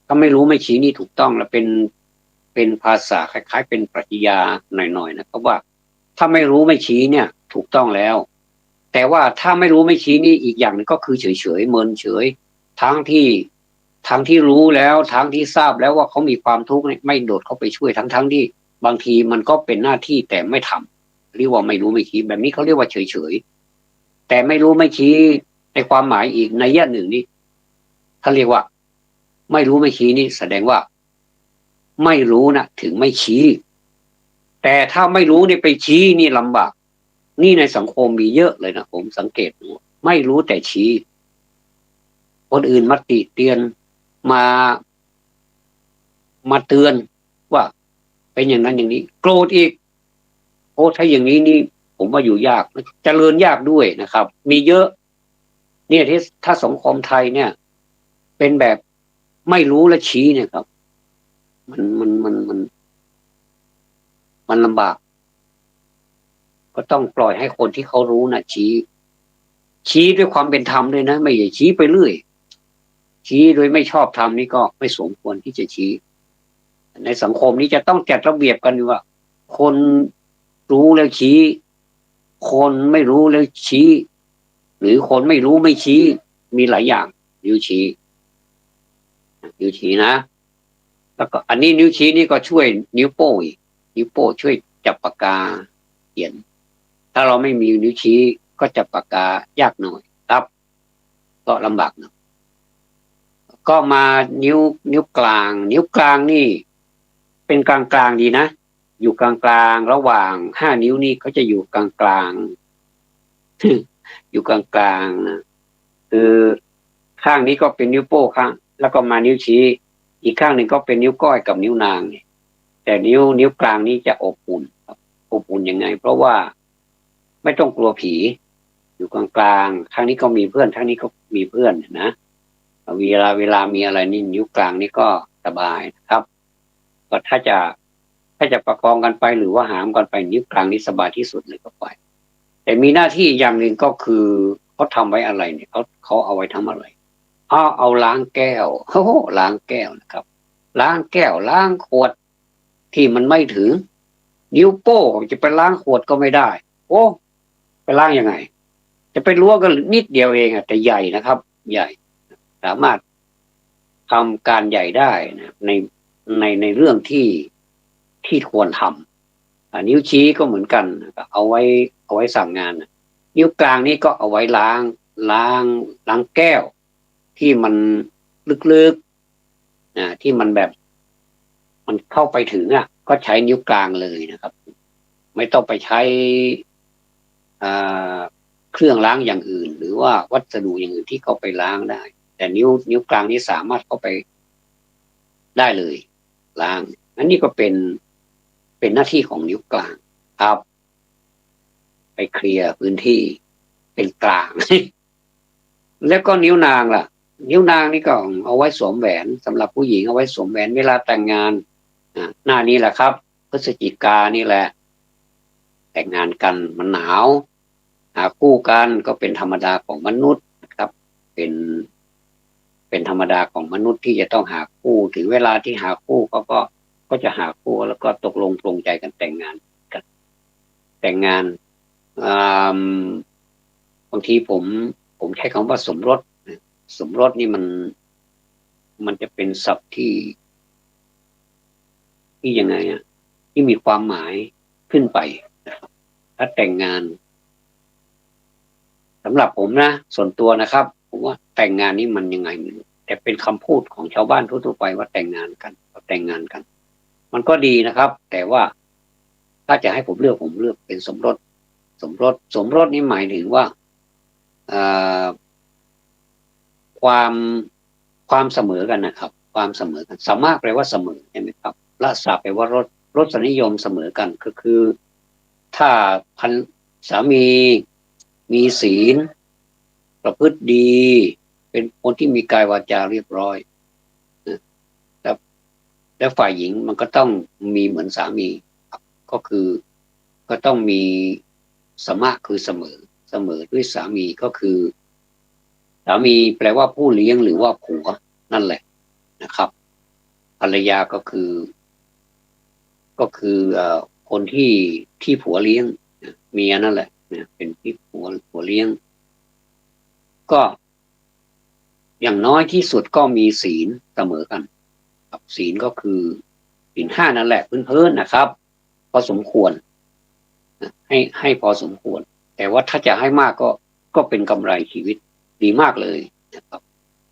ถ้าไม่รู้ไม่ชี้นี่ถูกต้องแล้วเป็นภาษาคล้ายๆเป็นปรัชญาหน่อยๆนะครับว่าถ้าไม่รู้ไม่ชี้เนี่ยถูกต้องแล้วแต่ว่าถ้าไม่รู้ไม่ชี้นี่อีกอย่างนึงก็คือเฉยๆเมินเฉยทั้งที่รู้แล้วทั้งที่ทราบแล้วว่าเขามีความทุกข์ไม่โดดเข้าไปช่วยทั้งที่บางทีมันก็เป็นหน้าที่แต่ไม่ทำเรียกว่าไม่รู้ไม่ชี้แบบนี้เขาเรียกว่าเฉยๆแต่ไม่รู้ไม่ชี้ในความหมายอีกในยะหนึ่งนี่เขาเรียกว่าไม่รู้ไม่ชี้นี่แสดงว่าไม่รู้นะถึงไม่ชี้แต่ถ้าไม่รู้เนี่ยไปชี้นี่ลำบากนี่ในสังคมมีเยอะเลยนะผมสังเกตดูไม่รู้แต่ชี้คนอื่นมาติเตียนมาเตือนว่าเป็นอย่างนั้นอย่างนี้โกรธอีกโอ้ถ้าอย่างนี้นี่ผมว่าอยู่ยากเจริญยากด้วยนะครับมีเยอะเนี่ยที่ถ้าสังคมไทยเนี่ยเป็นแบบไม่รู้และชี้เนี่ยครับมันลำบากก็ต้องปล่อยให้คนที่เขารู้นะชี้ด้วยความเป็นธรรมด้วยนะไม่ใช่ชี้ไปเรื่อยชี้โดยไม่ชอบธรรมนี่ก็ไม่สมควรที่จะชี้ในสังคมนี้จะต้องจัดระเบียบกันว่าคนรู้แล้วชี้คนไม่รู้แล้วชี้หรือคนไม่รู้ไม่ชี้มีหลายอย่างนิ้วชี้นะแล้วก็อันนี้นิ้วชี้นี่ก็ช่วยนิ้วโป้อีกนิ้วโป้ช่วยจับปากกาเขียนถ้าเราไม่มีนิ้วชี้ก็จับปากกายากหน่อยครับก็ลำบากหน่อยก็มานิ้วกลางนี่เป็นกลางดีนะอยู่กลางระหว่าง5 นิ้วนี่เขาจะอยู่กลางอยู่กลางนะคือข้างนี้ก็เป็นนิ้วโป้ข้างแล้วก็มานิ้วชี้อีกข้างหนึ่งก็เป็นนิ้วก้อยกับนิ้วนางแต่นิ้วกลางนี้จะอบอุ่นอบอุ่นยังไงเพราะว่าไม่ต้องกลัวผีอยู่กลางข้างนี้ก็มีเพื่อนข้างนี้ก็มีเพื่อนนะเวลามีอะไรนี่นิ้วกลางนี่ก็สบายนะครับก็ถ้าจะประคองกันไปหรือว่าหามกันไปนิ้วกลางนี่สบายที่สุดเลยก็ไปแต่มีหน้าที่อย่างหนึ่งก็คือเขาทำไว้อะไรเนี่ยเขาเอาไว้ทำอะไรเอาล้างแก้วล้างแก้วนะครับล้างแก้วล้างขวดที่มันไม่ถึงนิ้วโป้จะไปล้างขวดก็ไม่ได้โอ้ไปล้างยังไงจะไปล้วงกันนิดเดียวเองแต่ใหญ่นะครับใหญ่สามารถทำการใหญ่ได้นะในเรื่องที่ควรทำนิ้วชี้ก็เหมือนกันเอาไว้สั่งงานนิ้วกลางนี่ก็เอาไว้ล้างแก้วที่มันลึก ที่มันแบบมันเข้าไปถึงก็ใช้นิ้วกลางเลยนะครับไม่ต้องไปใช้เครื่องล้างอย่างอื่นหรือว่าวัสดุอย่างอื่นที่เข้าไปล้างได้แต่นิ้วกลางนี้สามารถเข้าไปได้เลยล้างอันนี้ก็เป็นหน้าที่ของนิ้วกลางครับไปเคลียร์พื้นที่เป็นกลาง แล้วก็นิ้วนางล่ะนิ้วนางนี่ก็เอาไว้สวมแหวนสำหรับผู้หญิงเอาไว้สวมแหวนเวลาแต่งงานหน้านี้แหละครับพฤศจิกานี่แหละแต่งงานกันมันหนาวหาคู่กันก็เป็นธรรมดาของมนุษย์นะครับเป็นธรรมดาของมนุษย์ที่จะต้องหาคู่ถึงเวลาที่หาคู่ก็จะหาคู่แล้วก็ตกลงปลงใจกันแต่งงานกันแต่งงานบางทีผมใช้คำว่าสมรสสมรสนี่มันจะเป็นศัพท์ที่ยังไงที่มีความหมายขึ้นไปถ้าแต่งงานสำหรับผมนะส่วนตัวนะครับผมว่าแต่งงานนี่มันยังไงไม่รู้แต่เป็นคำพูดของชาวบ้านทั่วๆไปว่าแต่งงานกันแต่งงานกันมันก็ดีนะครับแต่ว่าถ้าจะให้ผมเลือกเป็นสมรสสมรสนี่หมายถึงว่าความความเสมอกันนะครับความเสมอกันสามารถแปลว่าเสมอใช่ไหมครับละสาแปลว่ารสนิยมเสมอกันก็คือถ้าสามีมีศีลประพฤติดีเป็นคนที่มีกายวาจาเรียบร้อยแล้วฝ่ายหญิงมันก็ต้องมีเหมือนสามีก็คือก็ต้องมีสมะคือเสมอด้วยสามีก็คือสามีแปลว่าผู้เลี้ยงหรือว่าผัวนั่นแหละนะครับภรรยาก็คือคนที่ผัวเลี้ยงเมียนั่นแหละเป็นที่ผัวเลี้ยงก็อย่างน้อยที่สุดก็มีศีลเสมอกันครับศีลก็คือศีลห้านั่นแหละพื้นๆนะครับพอสมควรให้พอสมควรแต่ว่าถ้าจะให้มากก็เป็นกำไรชีวิตดีมากเลยนะครับ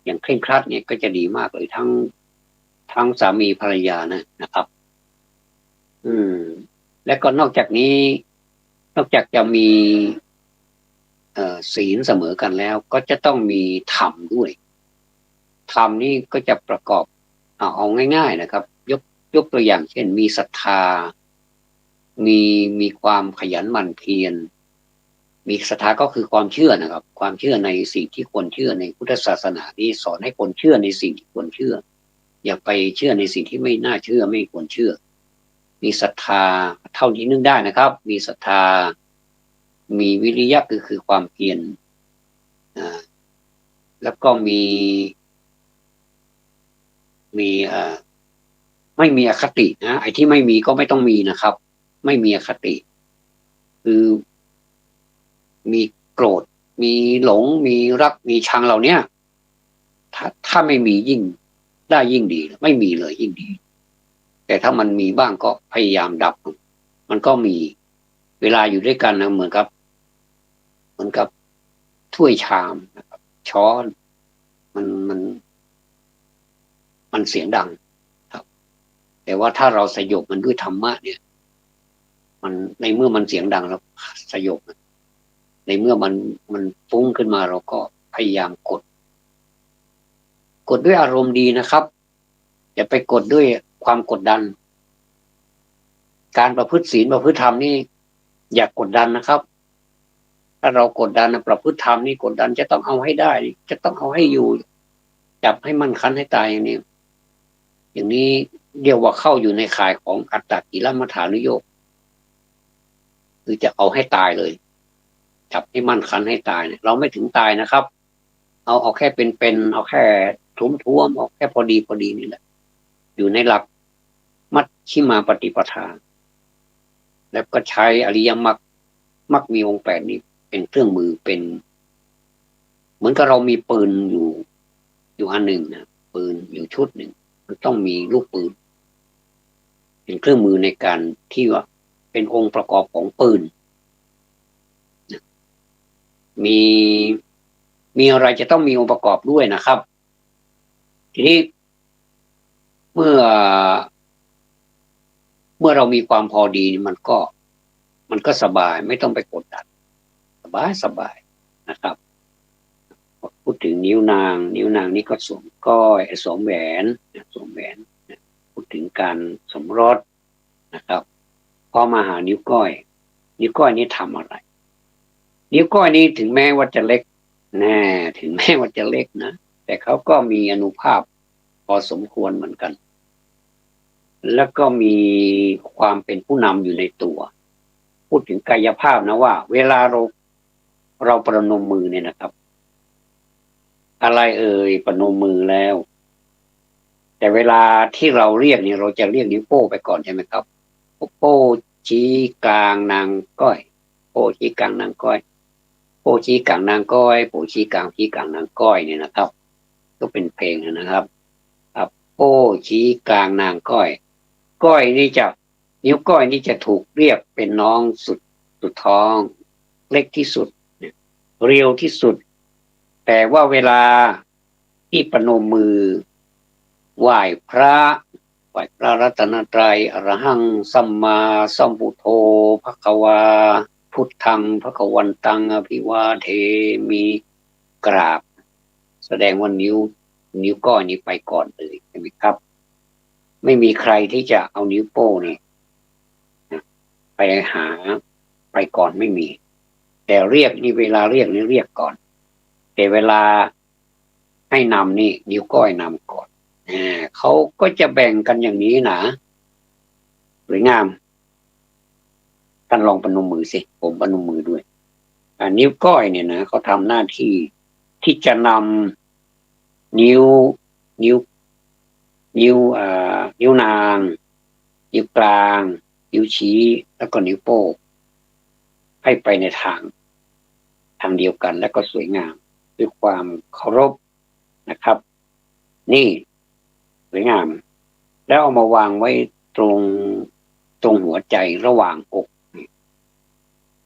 อย่างเคร่งครัดเนี่ยก็จะดีมากเลยทั้งสามีภรรยานะครับและก็นอกจากนี้นอกจากจะมีศีลเสมอกันแล้วก็จะต้องมีธรรมด้วยธรรมนี่ก็จะประกอบเอาง่ายๆนะครับยกตัวอย่างเช่นมีศรัทธามีความขยันหมั่นเพียรมีศรัทธาก็คือความเชื่อนะครับความเชื่อในสิ่งที่ควรเชื่อในพุทธศาสนานี่สอนให้คนเชื่อในสิ่งที่ควรเชื่ออย่าไปเชื่อในสิ่งที่ไม่น่าเชื่อไม่ควรเชื่อมีศรัทธาเท่าที่นึกได้นะครับมีศรัทธามีวิริยะคือความเพียรแล้วก็มีไม่มีอคตินะไอ้ที่ไม่มีก็ไม่ต้องมีนะครับไม่มีอคติคือมีโกรธมีหลงมีรักมีชังเหล่านี้ถ้าไม่มียิ่งได้ยิ่งดีไม่มีเลยยิ่งดีแต่ถ้ามันมีบ้างก็พยายามดับมันก็มีเวลาอยู่ด้วยกันนะเหมือนกับถ้วยชามนะครับช้อนมันเสียงดังครับแต่ว่าถ้าเราสยบมันด้วยธรรมะเนี่ยมันในเมื่อมันเสียงดังแล้วสยบในเมื่อมันฟุ้งขึ้นมาเราก็พยายามกดด้วยอารมณ์ดีนะครับอย่าไปกดด้วยความกดดันการประพฤติศีลประพฤติธรรมนี่อย่ากดดันนะครับถ้าเรากดดันประพฤติธรรมนี่กดดันจะต้องเอาให้ได้จะต้องเอาให้อยู่จับให้มั่นคันให้ตายอย่างนี้เรียกว่าเข้าอยู่ในข่ายของอัตตกิลมัฏฐานุโยคคือจะเอาให้ตายเลยจับให้มั่นคันให้ตายเนี่ยเราไม่ถึงตายนะครับเอาแค่เป็นเอาแค่ท้วมเอาแค่พอดีนี่แหละอยู่ในหลักมัชฌิมาปฏิปทาแล้วก็ใช้อริยมรรคมีองค์แปดนี้เป็นเครื่องมือเป็นเหมือนกับเรามีปืนอยู่อันหนึ่งนะปืนอยู่ชุดหนึ่งมันต้องมีลูกปืนเป็นเครื่องมือในการที่ว่าเป็นองค์ประกอบของปืนมีอะไรจะต้องมีองค์ประกอบด้วยนะครับทีนี้ เมื่อเรามีความพอดีมันก็สบายไม่ต้องไปกดดันสบายนะครับพูดถึงนิ้วนางนี่ก็สวมก้อยสวมแหวนพูดถึงการสมรสนะครับพอมาหานิ้วก้อยนี่ทำอะไรนิ้วก้อยนี่ถึงแม้ว่าจะเล็กถึงแม้ว่าจะเล็กนะแต่เขาก็มีอานุภาพพอสมควรเหมือนกันแล้วก็มีความเป็นผู้นำอยู่ในตัวพูดถึงกายภาพนะว่าเวลาเราประนมมือเนี่ยนะครับอะไรประนมมือแล้วแต่เวลาที่เราเรียกเนี่ยเราจะเรียกนิ้วโป้ไปก่อนใช่ไหมครับโป้ชี้กลางนางก้อยโป้ชี้กลางนางก้อยโป้ชี้กลางนางก้อยโป้ชี้กลางนางก้อยเนี่ยนะครับก็เป็นเพลงนะครับโป้ชี้กลางนางก้อยก้อยนี่จะนิ้วก้อยนี่จะถูกเรียกเป็นน้องสุดท้องเล็กที่สุดเรียวที่สุดแต่ว่าเวลาที่ประนมมือไหว้พระรัตนตรัยอรหังสัมมาสัมพุทโธภควาพุทธังภควันตังอภิวาเทมิกราบแสดงว่านิ้วก้อยนี้ไปก่อนเลยใช่ไหมครับไม่มีใครที่จะเอานิ้วโป้นี่ไปหาไปก่อนไม่มีแต่เรียกนี่เวลาเรียกนี่เรียกก่อนแต่เวลาให้นำนี่นิ้วก้อยนำก่อนเขาก็จะแบ่งกันอย่างนี้นะสวยงามท่านลองประนมมือสิผมประนมมือด้วยนิ้วก้อยเนี่ยนะเขาทำหน้าที่ที่จะนำนิ้วนางนิ้วกลางนิ้วชี้แล้วก็นิ้วโป้งให้ไปในทางเดียวกันและก็สวยงามด้วยความเคารพนะครับนี่สวยงามแล้วเอามาวางไว้ตรงหัวใจระหว่างอก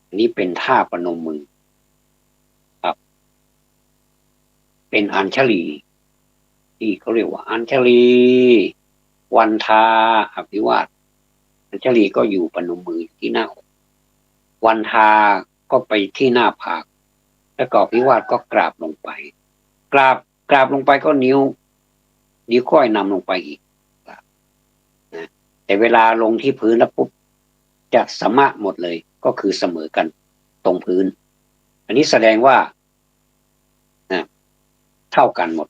อันนี้เป็นท่าประนมมือครับเป็นอัญชลีที่เขาเรียกว่าอัญชลีวันทาอภิวาทอัญชลีก็อยู่ประนมมือที่หน้าอกวันทาก็ไปที่หน้าผากแล้วก็อภิวาทก็กราบลงไปกราบลงไปก็นิ้วก้อยนำลงไปอีกนะแต่เวลาลงที่พื้นแล้วปุ๊บจะสมะหมดเลยก็คือเสมอกันตรงพื้นอันนี้แสดงว่าเท่ากันหมด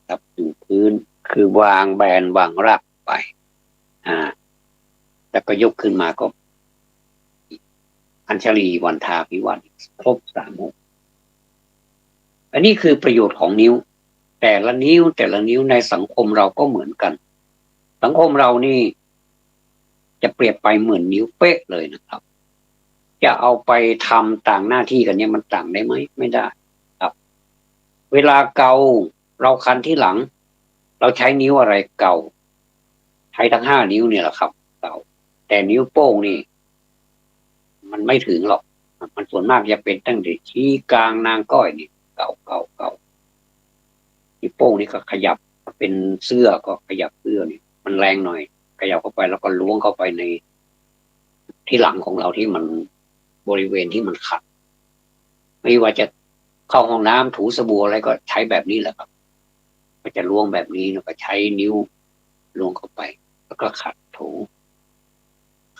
ครับอยู่พื้นคือวางแบนวางราบไปแล้วก็ยกขึ้นมาก็อัญชลีวันทาภิวัตครบ3 องค์อันนี้คือประโยชน์ของนิ้วแต่ละนิ้วในสังคมเราก็เหมือนกันสังคมเรานี่จะเปรียบไปเหมือนนิ้วเป๊ะเลยนะครับจะเอาไปทำต่างหน้าที่กันเนี่ยมันต่างได้ไหมไม่ได้ครับเวลาเกาเราคันที่หลังเราใช้นิ้วอะไรเกาใช้ทั้ง5 นิ้วเนี่ยแหละครับเกาแต่นิ้วโป้งนี่มันไม่ถึงหรอกมันส่วนมากจะเป็นตั้งแต่ชี้กลางนางก้อยนี่เกานิ้วโป้งนี่ก็ขยับเป็นเสื้อก็ขยับเสื้อนี่มันแรงหน่อยขยับเข้าไปแล้วก็ล้วงเข้าไปในที่หลังของเราที่มันบริเวณที่มันขัดไม่ว่าจะเข้าห้องน้ำถูสบู่อะไรก็ใช้แบบนี้แหละครับก็จะล้วงแบบนี้แล้วก็ใช้นิ้วล้วงเข้าไปแล้วก็ขัดถู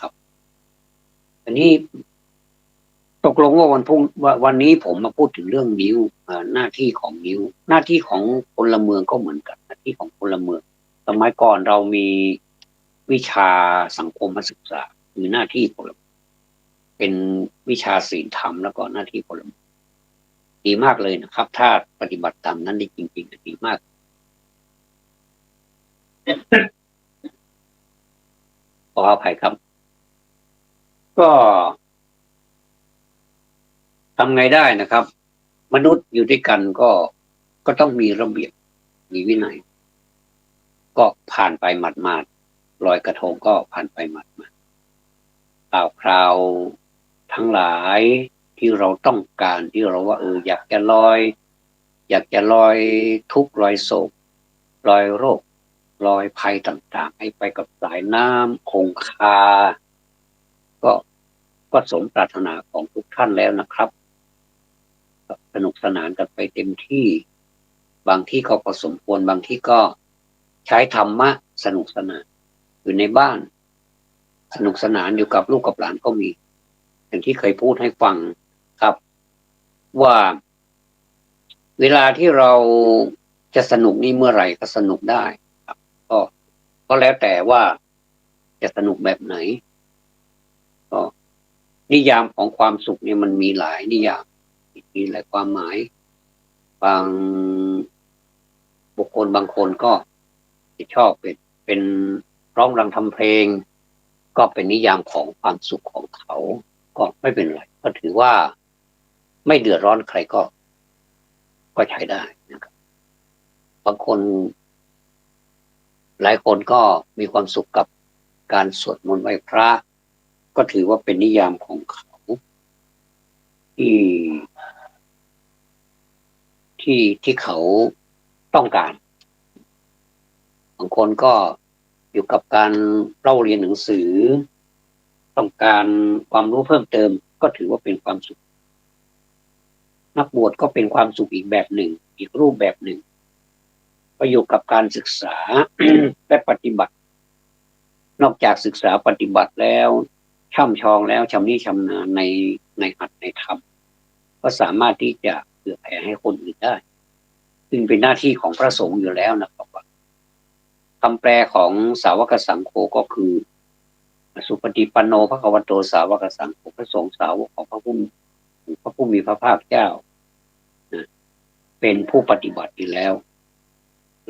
ครับอันนี้ตกลงว่าวันนี้ผมมาพูดถึงเรื่องนิ้วหน้าที่ของนิ้วหน้าที่ของพลเมืองก็เหมือนกันหน้าที่ของพลเมืองสมัยก่อนเรามีวิชาสังคมศึกษาคือหน้าที่พลเมืองเป็นวิชาศีลธรรมแล้วก็หน้าที่พลเมืองดีมากเลยนะครับถ้าปฏิบัติตามนั้นได้จริงๆดีมากขออภัยครับก็ทำไงได้นะครับมนุษย์อยู่ด้วยกันก็ต้องมีระเบียบมีวินัยก็ผ่านไปหมาดๆลอยกระทงก็ผ่านไปหมาดๆคราวทั้งหลายที่เราต้องการที่เราว่าอยากจะลอยทุกข์ลอยโศกลอยโรค ลอยภัยต่างๆให้ไปกับสายน้ำคงคาก็ก็สมปรารถนาของทุกท่านแล้วนะครับสนุกสนานกันไปเต็มที่บางที่ก็พอสมควรบางที่ก็ใช้ธรรมะสนุกสนานอยู่ในบ้านสนุกสนานอยู่กับลูกกับหลานก็มีอย่างที่เคยพูดให้ฟังครับว่าเวลาที่เราจะสนุกนี่เมื่อไหร่ก็สนุกได้ครับก็แล้วแต่ว่าจะสนุกแบบไหนก็นิยามของความสุขเนี่ยมันมีหลายนิยามมีหลายความหมายบางบุคคลบางคนก็ชอบเป็นร้องรำทำเพลงก็เป็นนิยามของความสุขของเขาก็ไม่เป็นไรก็ถือว่าไม่เดือดร้อนใครก็ใช้ได้นะครับบางคนหลายคนก็มีความสุขกับการสวดมนต์ไหว้พระก็ถือว่าเป็นนิยามของเขาที่ที่เขาต้องการบางคนก็อยู่กับการเล่าเรียนหนังสือต้องการความรู้เพิ่มเติมก็ถือว่าเป็นความสุขนักบวชก็เป็นความสุขอีกแบบหนึ่งอีกรูปแบบหนึ่งก็อยู่กับการศึกษา และปฏิบัตินอกจากศึกษาปฏิบัติแล้วช่ำชองแล้วชำนิชำนาญในอัตในธรรมก็สามารถที่จะเผื่อแผ่ให้คนอื่นได้ซึ่งเป็นหน้าที่ของพระสงฆ์อยู่แล้วนะครับคำแปลของสาวกสังโฆก็คือสุปฏิปันโนภควโตสาวกสังโฆพระสงฆ์สาวกของพระผู้มีพระภาคเจ้าเป็นผู้ปฏิบัติอยู่แล้ว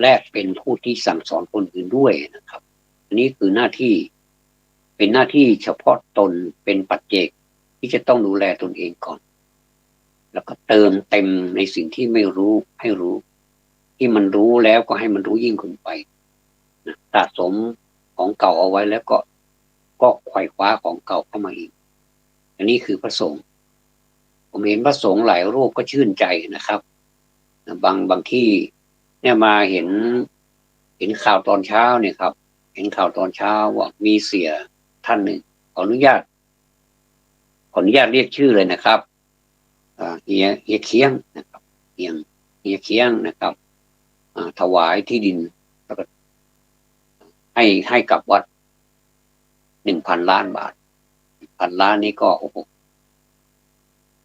และเป็นผู้ที่สั่งสอนคนอื่นด้วยนะครับอันนี้คือหน้าที่เป็นหน้าที่เฉพาะตนเป็นปัจเจกที่จะต้องดูแลตนเองก่อนแล้วก็เติมเต็มในสิ่งที่ไม่รู้ให้รู้ที่มันรู้แล้วก็ให้มันรู้ยิ่งขึ้นไปสะสมของเก่าเอาไว้แล้วก็ไขว่คว้าของเก่าเข้ามาอีกอันนี้คือพระสงฆ์ผมเห็นพระสงฆ์หลายรูปก็ชื่นใจนะครับบางที่เนี่ยมาเห็นข่าวตอนเช้าเนี่ยครับเห็นข่าวตอนเช้าว่ามีเสียท่านหนึ่งขออนุญาตเรียกชื่อเลยนะครับเฮียเคียงนะครับเฮียเคียงนะครับถวายที่ดินแล้วก็ให้กับวัด1,000 ล้านบาท1,000 ล้านนี่ก็โอ้โห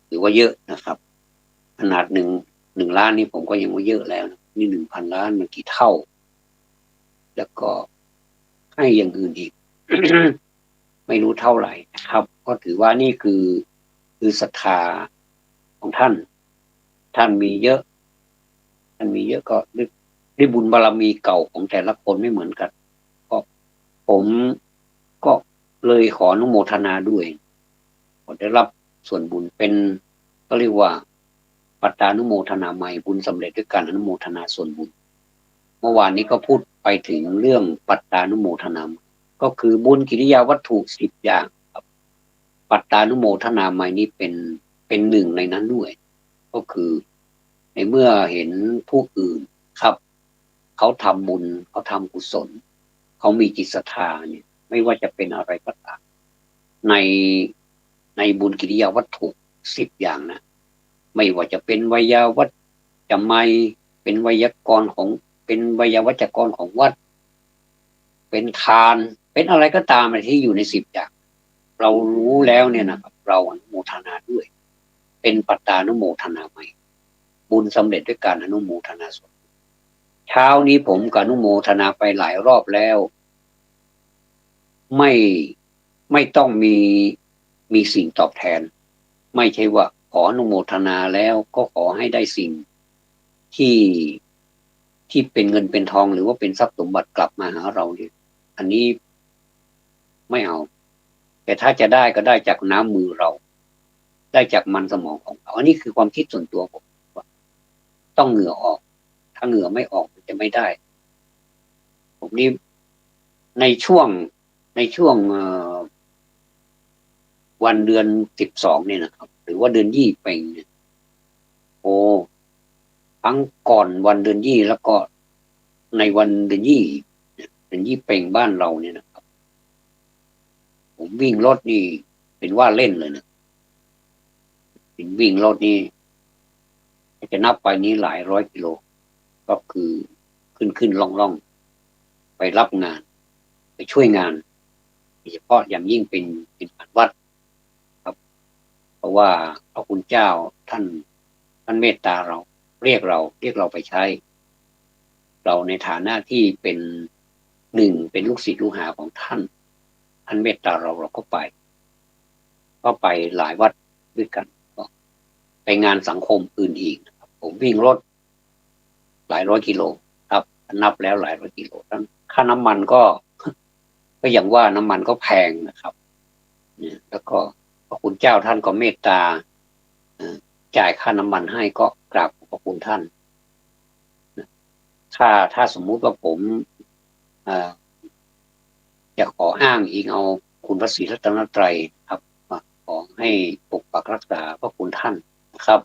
ถือว่าเยอะนะครับขนาด1 ล้านนี่ผมก็ยังว่าเยอะแล้วนี่1,000 ล้านมันกี่เท่าแล้วก็ให้อย่างอื่นอีก ไม่รู้เท่าไหร่นะครับก็ถือว่านี่คือศรัทธาของท่านมีเยอะก็ด้วยบุญบารมีเก่าของแต่ละคนไม่เหมือนกันก็ผมก็เลยขออนุโมทนาด้วยขอได้รับส่วนบุญเป็นก็เรียกว่าปัตตานุโมทนาใหม่บุญสำเร็จด้วยการอนุโมทนาส่วนบุญเมื่อวานนี้ก็พูดไปถึงเรื่องปัตตานุโมทนาก็คือบุญกิริยาวัตถุ10 อย่างครับปัตตานุโมทนาใหม่นี้เป็นหนึ่งในนั้นด้วยก็คือในเมื่อเห็นผู้อื่นครับเขาทำบุญเขาทำกุศลเขามีจิตศรัทธาเนี่ยไม่ว่าจะเป็นอะไรก็ตามในบุญกิริยาวัตถุ10 อย่างนะไม่ว่าจะเป็นวิยาวัจจะไม่เป็นไวยากรณ์ของเป็นวยาวัจกรของวัดเป็นทานเป็นอะไรก็ตามที่อยู่ใน10 อย่างเรารู้แล้วเนี่ยนะครับเราอนุโมทนาด้วยเป็นปัตตานุโมทนาใหม่บุญสำเร็จด้วยการอนุโมทนาส่วนเช้านี้ผมกับอนุโมทนาไปหลายรอบแล้วไม่ต้องมีสิ่งตอบแทนไม่ใช่ว่าขออนุโมทนาแล้วก็ขอให้ได้สิ่งที่เป็นเงินเป็นทองหรือว่าเป็นทรัพย์สมบัติกลับมาหาเราเนี่ยอันนี้ไม่เอาแต่ถ้าจะได้ก็ได้จากน้ำมือเราได้จากมันสมองของเราอันนี้คือความคิดส่วนตัวผมว่าต้องเหงื่อออกถ้าเหงื่อไม่ออกมันจะไม่ได้ผมนี่ในช่วงวันเดือน12เนี่ยนะครับหรือว่าเดือนยี่เป่งเนี่ยโอ้ทั้งก่อนวันเดือนยี่แล้วก็ในวันเดือนยี่ เป็นยี่เป่งบ้านเราเนี่ยนะครับผมวิ่งรถนี่เป็นว่าเล่นเลยนะเป็นวิ่งรถนี่จะนับไปนี้หลายร้อยกิโลก็คือขึ้นล่องไปรับงานไปช่วยงานโดยเฉพาะอย่างยิ่งเป็นงานวัดครับเพราะว่าพระคุณเจ้าท่านเมตตาเราเรียกเราไปใช้เราในฐานะที่เป็นหนึ่งเป็นลูกศิษย์ลูกหาของท่านเมตตาเราก็ไปหลายวัดด้วยกันก็ไปงานสังคมอื่นอีกนะครับผมวิ่งรถหลายร้อยกิโลครับนับแล้วหลายร้อยกิโลทั้งค่าน้ำมันก็อย่างว่าน้ำมันก็แพงนะครับเนี่ยแล้วก็พระคุณเจ้าท่านก็เมตตาจ่ายค่าน้ำมันให้ก็กราบขอบพระคุณท่านถ้าสมมุติว่าผมจะขออ้างอิงเอาคุณพระศรีรัตนตรัยครับขอให้ปกปักรักษาพระคุณท่านนะครับ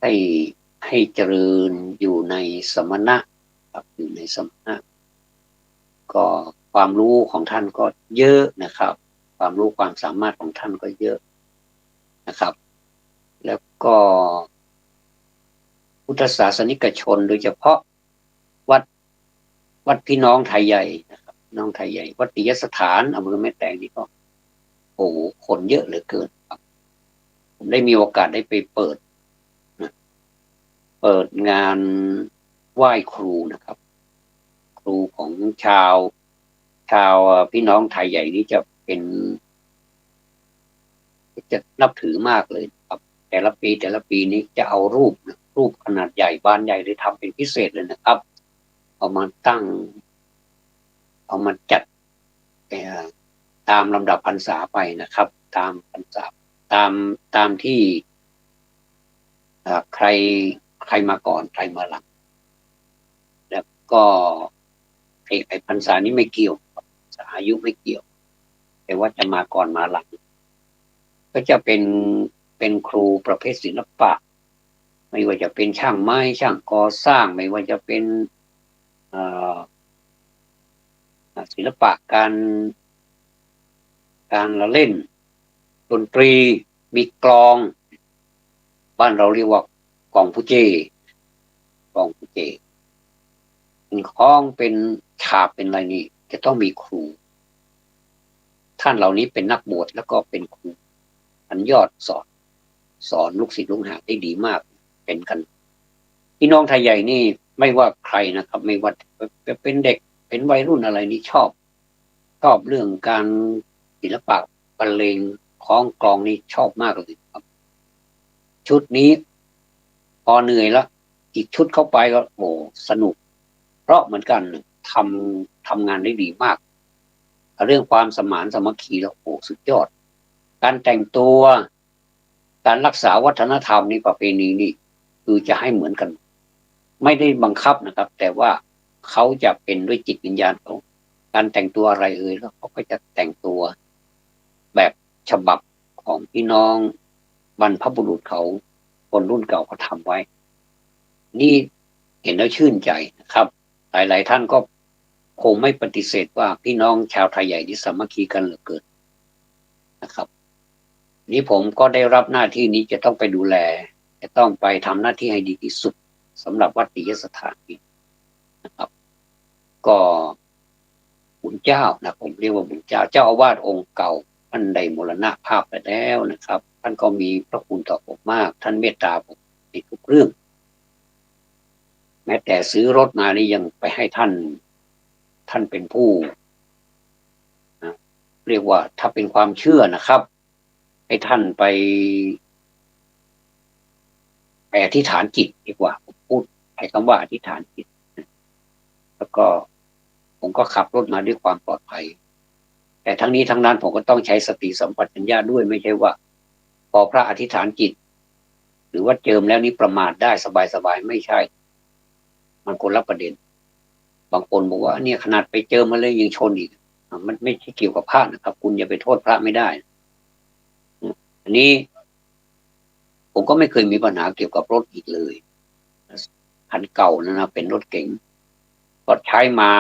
ให้เจริญอยู่ในสมณะครับอยู่ในสมณะก็ความรู้ของท่านก็เยอะนะครับความรู้ความสามารถของท่านก็เยอะนะครับแล้วก็พุทธศาสนิกชนโดยเฉพาะวัดพี่น้องไทยใหญ่นะครับน้องไทยใหญ่วัดติยสถานอำเภอแม่แตงนี่ก็โอ้โหคนเยอะเหลือเกินครับผมได้มีโอกาสได้ไปเปิดงานไหว้ครูนะครับครูของชาวพี่น้องไทยใหญ่นี่จะนับถือมากเลยครับแต่ละปีนี้จะเอารูปขนาดใหญ่บานใหญ่เลยทำเป็นพิเศษเลยนะครับเอามาตั้งเอามาจัดตามลำดับพรรษาไปนะครับตามพรรษาตามที่ใครมาก่อนใครมาหลังแล้วก็ไอ้พรรษานี้ไม่เกี่ยวพรรษาอายุไม่เกี่ยวแต่ว่าจะมาก่อนมาหลังก็จะเป็นครูประเภทศิลปะไม่ว่าจะเป็นช่างไม้ช่างก่อสร้างไม่ว่าจะเป็นศิลปะการละเล่นดนตรีมีกลองบ้านเราเรียกว่ากลองผู้เจเป็นคล้องเป็นฉาบเป็นอะไรนี่จะต้องมีครูท่านเหล่านี้เป็นนักบวชแล้วก็เป็นครูอันยอดสอนลูกศิษย์ลูกหาได้ดีมากเป็นกันพี่น้องไทยใหญ่นี่ไม่ว่าใครนะครับไม่ว่าจะเป็นเด็กเป็นวัยรุ่นอะไรนี่ชอบเรื่องการศิลปะบรรเลงคล้องกลองนี่ชอบมากเลยครับชุดนี้พอเหนื่อยแล้วอีกชุดเข้าไปก็โอ้สนุกเพราะเหมือนกันทำงานได้ดีมากเรื่องความสมานสามัคคีแล้วโอ้สุดยอดการแต่งตัวการรักษาวัฒนธรรมนี่ประเพณีนี่คือจะให้เหมือนกันไม่ได้บังคับนะครับแต่ว่าเขาจะเป็นด้วยจิตวิญญาณของการแต่งตัวอะไรแล้วเขาก็จะแต่งตัวแบบฉบับของพี่น้องบรรพบุรุษเขาคนรุ่นเก่าเขาทำไว้นี่เห็นแล้วชื่นใจนะครับหลายๆท่านก็คงไม่ปฏิเสธว่าพี่น้องชาวไทยใหญ่ที่สามัคคีกันเหลือเกินนะครับนี่ผมก็ได้รับหน้าที่นี้จะต้องไปดูแลจะต้องไปทำหน้าที่ให้ดีที่สุดสำหรับวัดติยสถานนี้นะครับก็บุญเจ้านะผมเรียกว่าบุญเจ้าอาวาสองค์เก่าท่านได้มรณภาพไปแล้วนะครับท่านก็มีพระคุณต่อผมมากท่านเมตตาผมในทุกเรื่องแม้แต่ซื้อรถมานี่ยังไปให้ท่านเป็นผู้เรียกว่าถ้าเป็นความเชื่อนะครับให้ท่านไปอธิษฐานจิตดีกว่าผมพูดใช้คำว่าอธิษฐานจิตแล้วก็ผมก็ขับรถมาด้วยความปลอดภัยแต่ทั้งนี้ทั้งนั้นผมก็ต้องใช้สติสัมปชัญญะด้วยไม่ใช่ว่าพอพระอธิษฐานจิตหรือว่าเจิมแล้วนี้ประมาทได้สบายไม่ใช่มันคนละประเด็นบางคนบอกว่าเนี่ยขนาดไปเจิมมาเลยยังชนอีกมันไม่ใช่เกี่ยวกับพระนะครับคุณอย่าไปโทษพระไม่ได้อันนี้ผมก็ไม่เคยมีปัญหาเกี่ยวกับรถอีกเลยคันเก่านะเป็นรถเก๋งก็ใช้มา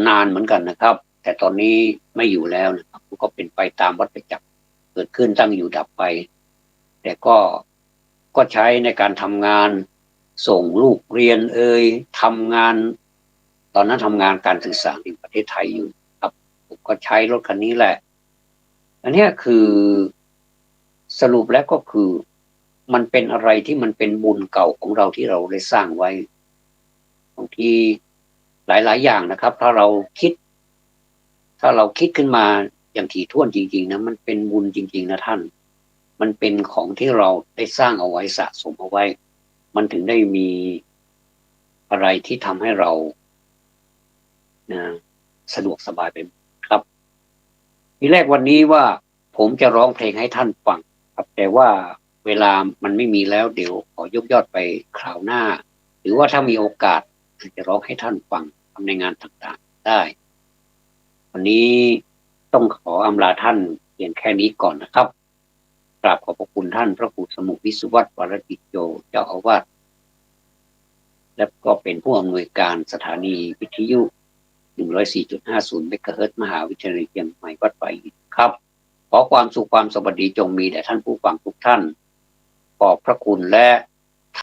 นานเหมือนกันนะครับ แต่ตอนนี้ไม่อยู่แล้วนะครับก็เป็นไปตามวัฏจักรเกิดขึ้นตั้งอยู่ดับไป แต่ก็ใช้ในการทำงานส่งลูกเรียนทำงานตอนนั้นทำงานการสื่อสารในประเทศไทยอยู่ครับผมก็ใช้รถคันนี้แหละอันนี้คือสรุปแล้วก็คือมันเป็นอะไรที่มันเป็นบุญเก่าของเราที่เราได้สร้างไว้บางทีหลายๆอย่างนะครับถ้าเราคิดขึ้นมาอย่างถี่ถ้วนจริงๆนะมันเป็นบุญจริงๆนะท่านมันเป็นของที่เราได้สร้างเอาไว้สะสมเอาไว้มันถึงได้มีอะไรที่ทำให้เรานะสะดวกสบายไปครับทีแรกวันนี้ว่าผมจะร้องเพลงให้ท่านฟังครับแต่ว่าเวลามันไม่มีแล้วเดี๋ยวขอยกยอดไปคราวหน้าหรือว่าถ้ามีโอกาสจะร้องให้ท่านฟังทำในงานต่างๆได้วันนี้ต้องขออำลาท่านเพียงแค่นี้ก่อนนะครับกราบขอบพระคุณท่านพระครูสมุวิสุวัตรวรกิจโยเจ้าอาวาสและก็เป็นผู้อำนวยการสถานีวิทยุ104.50 เมกะเฮิรตซ์มหาวิทยาลัยเชียงใหม่วัดป่าอิฐครับขอความสุขความสวัสดีจงมีแด่ท่านผู้ฟังทุกท่านขอบพระคุณและ